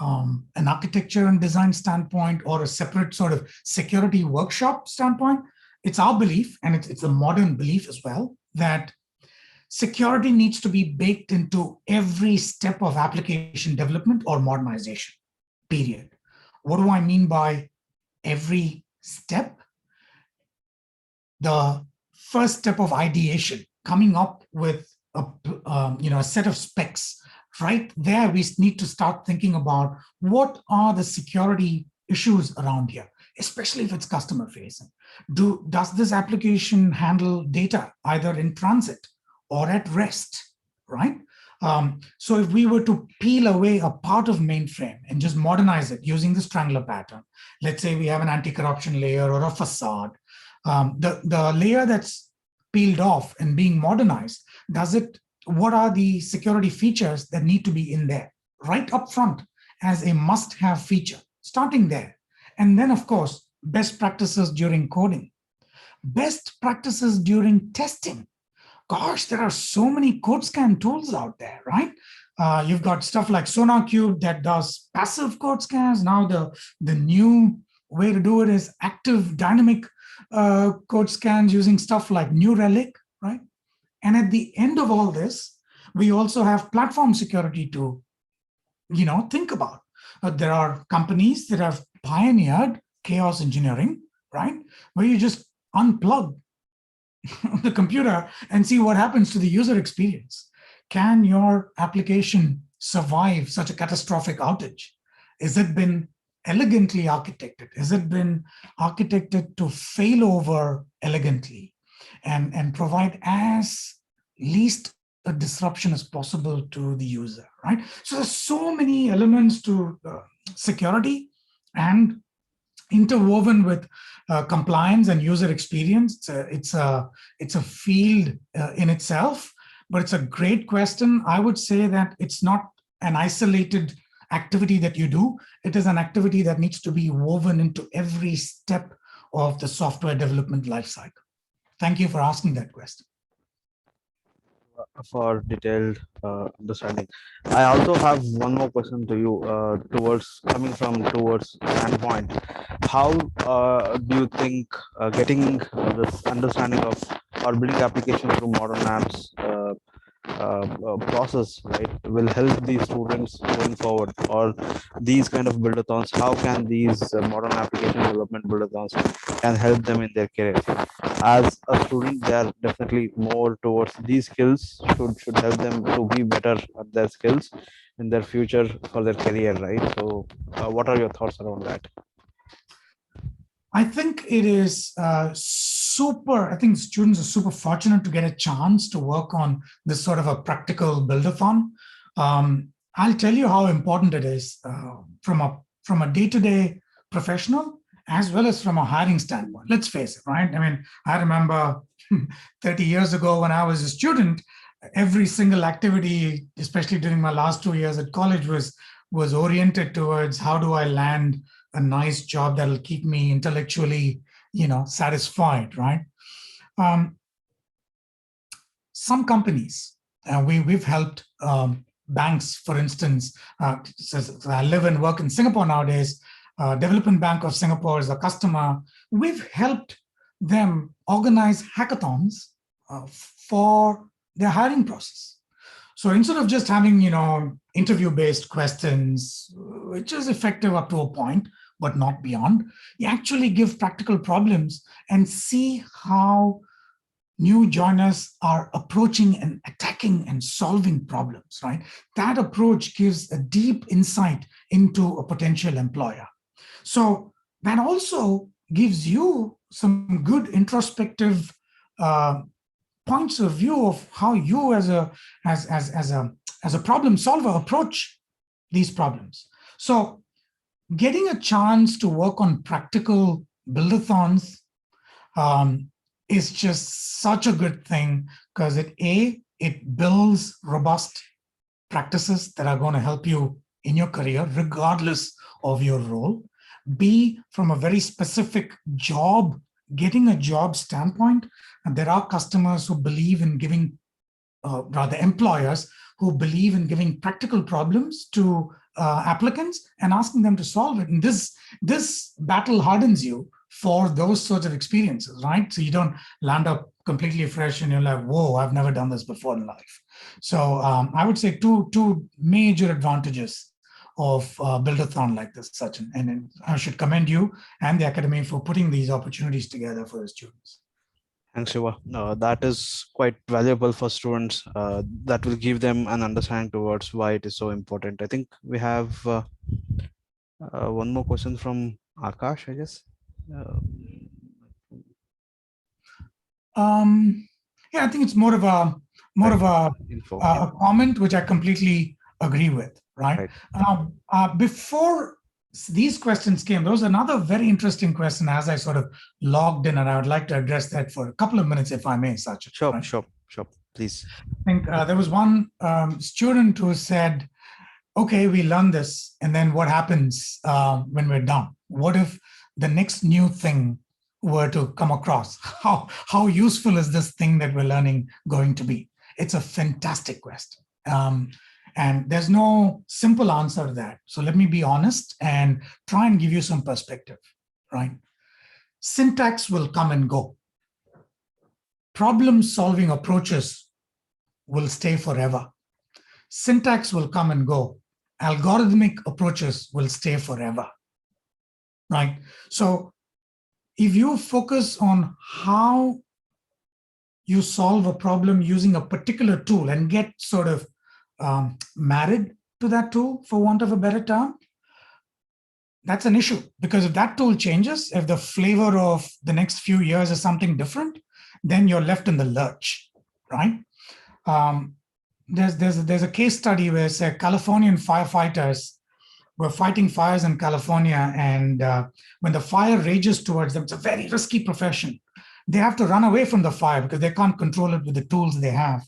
an architecture and design standpoint or a separate sort of security workshop standpoint. It's our belief, and it's a modern belief as well, that security needs to be baked into every step of application development or modernization, period. What do I mean by every step? The first step of ideation, coming up with a set of specs. Right there, we need to start thinking about what are the security issues around here, especially if it's customer facing. Does this application handle data either in transit or at rest, right? So if we were to peel away a part of mainframe and just modernize it using the strangler pattern, let's say we have an anti-corruption layer or a facade, the layer that's peeled off and being modernized, what are the security features that need to be in there right up front as a must-have feature, starting there. And then, of course, best practices during coding, best practices during testing. Gosh, there are so many code scan tools out there, right? You've got stuff like SonarQube that does passive code scans. Now the new way to do it is active dynamic code scans using stuff like New Relic, right? And at the end of all this, we also have platform security to, think about. There are companies that have pioneered chaos engineering, right? Where you just unplug the computer and see what happens to the user experience. Can your application survive such a catastrophic outage? Has it been elegantly architected? Has it been architected to fail over elegantly and provide as least a disruption as possible to the user, right? So there's so many elements to security and interwoven with compliance and user experience. It's a field in itself, but it's a great question. I would say that it's not an isolated activity that you do. It is an activity that needs to be woven into every step of the software development lifecycle. Thank you for asking that question. For detailed understanding. I also have one more question to you towards coming from towards standpoint. How do you think getting this understanding of or building applications through modern apps process, right, will help these students going forward, or these kind of build-a-thons? How can these modern application development build-a-thons can help them in their career? As a student, they are definitely more towards these skills, should help them to be better at their skills in their future for their career, right? So what are your thoughts around that? I think it is I think students are super fortunate to get a chance to work on this sort of a practical build-a-thon. I'll tell you how important it is from a day-to-day professional as well as from a hiring standpoint. Let's face it, right? I mean, I remember 30 years ago when I was a student, every single activity, especially during my last 2 years at college, was oriented towards how do I land a nice job that'll keep me intellectually, satisfied, right? Some companies, we've helped banks, for instance. I live and work in Singapore nowadays. Development Bank of Singapore is a customer. We've helped them organize hackathons for their hiring process. So instead of just having, interview-based questions, which is effective up to a point, but not beyond, you actually give practical problems and see how new joiners are approaching and attacking and solving problems, right? That approach gives a deep insight into a potential employer. So that also gives you some good introspective points of view of how you as a problem solver approach these problems. So getting a chance to work on practical build-a-thons is just such a good thing, because it builds robust practices that are going to help you in your career, regardless of your role. B, from a very specific getting a job standpoint, and there are customers who believe in giving, rather employers who believe in giving practical problems to applicants and asking them to solve it. And this battle hardens you for those sorts of experiences, right? So you don't land up completely fresh and you're like, whoa, I've never done this before in life. So I would say two major advantages of Build-A-Thon like this, Sachin. And I should commend you and the Academy for putting these opportunities together for the students. Thanks, Shiva. That is quite valuable for students. That will give them an understanding towards why it is so important. I think we have one more question from Akash, I guess. Yeah, I think it's more of a comment, which I completely agree with, right? Before these questions came, there was another very interesting question as I sort of logged in, and I would like to address that for a couple of minutes, if I may, Sachin. Sure, right? sure, please. I think there was one student who said, okay, we learn this, and then what happens when we're done? What if the next new thing were to come across? How useful is this thing that we're learning going to be? It's a fantastic question. And there's no simple answer to that. So let me be honest and try and give you some perspective, right? Syntax will come and go. Problem-solving approaches will stay forever. Syntax will come and go. Algorithmic approaches will stay forever, right? So if you focus on how you solve a problem using a particular tool and get sort of married to that tool, for want of a better term, that's an issue. Because if that tool changes, if the flavor of the next few years is something different, then you're left in the lurch, right? There's a case study where, say, Californian firefighters were fighting fires in California, and when the fire rages towards them, it's a very risky profession. They have to run away from the fire because they can't control it with the tools they have.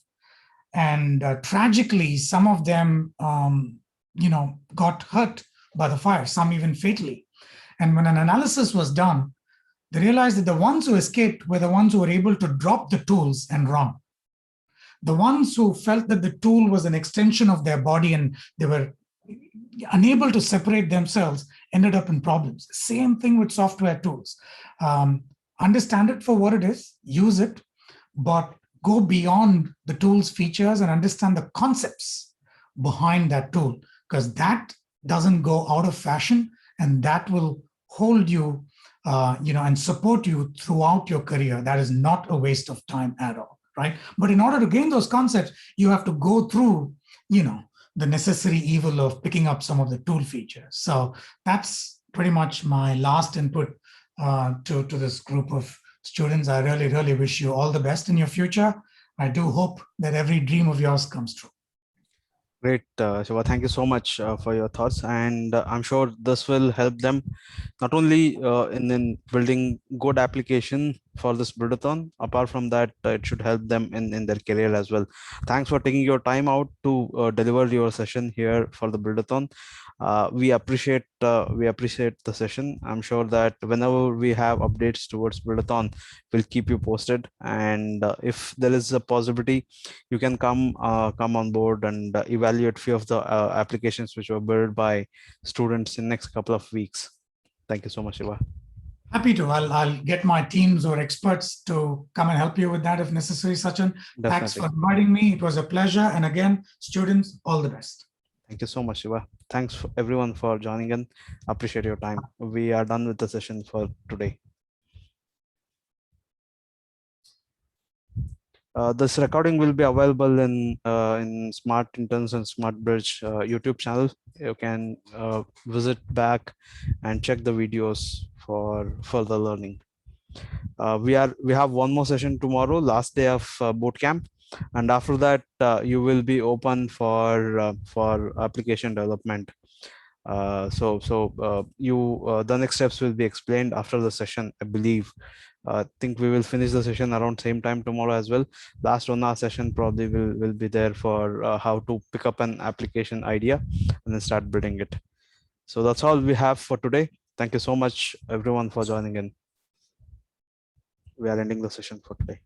And tragically, some of them, got hurt by the fire, some even fatally. And when an analysis was done, they realized that the ones who escaped were the ones who were able to drop the tools and run. The ones who felt that the tool was an extension of their body and they were unable to separate themselves ended up in problems. Same thing with software tools. Understand it for what it is, use it, but go beyond the tool's features and understand the concepts behind that tool, because that doesn't go out of fashion, and that will hold you, and support you throughout your career. That is not a waste of time at all, right? But in order to gain those concepts, you have to go through, the necessary evil of picking up some of the tool features. So that's pretty much my last input to this group of students. I really, really wish you all the best in your future. I do hope that every dream of yours comes true. Great, Shiva. Thank you so much for your thoughts, and I'm sure this will help them not only in building good application for this Build-A-Thon. Apart from that, it should help them in their career as well. Thanks for taking your time out to deliver your session here for the Build-A-Thon. We appreciate the session. I'm sure that whenever we have updates towards Build-A-Thon, we'll keep you posted. And if there is a possibility, you can come on board and evaluate few of the applications which were built by students in next couple of weeks. Thank you so much, Shiva. Happy to. I'll get my teams or experts to come and help you with that if necessary, Sachin. Definitely. Thanks for inviting me. It was a pleasure. And again, students, all the best. Thank you so much, Shiva. Thanks for everyone for joining in. Appreciate your time. We are done with the session for today. This recording will be available in Smart Interns and SmartBridge YouTube channel. You can visit back and check the videos for further learning. We have one more session tomorrow, last day of boot camp, and after that you will be open for application development. The next steps will be explained after the session, I believe. I think we will finish the session around same time tomorrow as well. Last 1 hour session probably will be there for how to pick up an application idea and then start building it. So that's all we have for today. Thank you so much everyone for joining in. We are ending the session for today.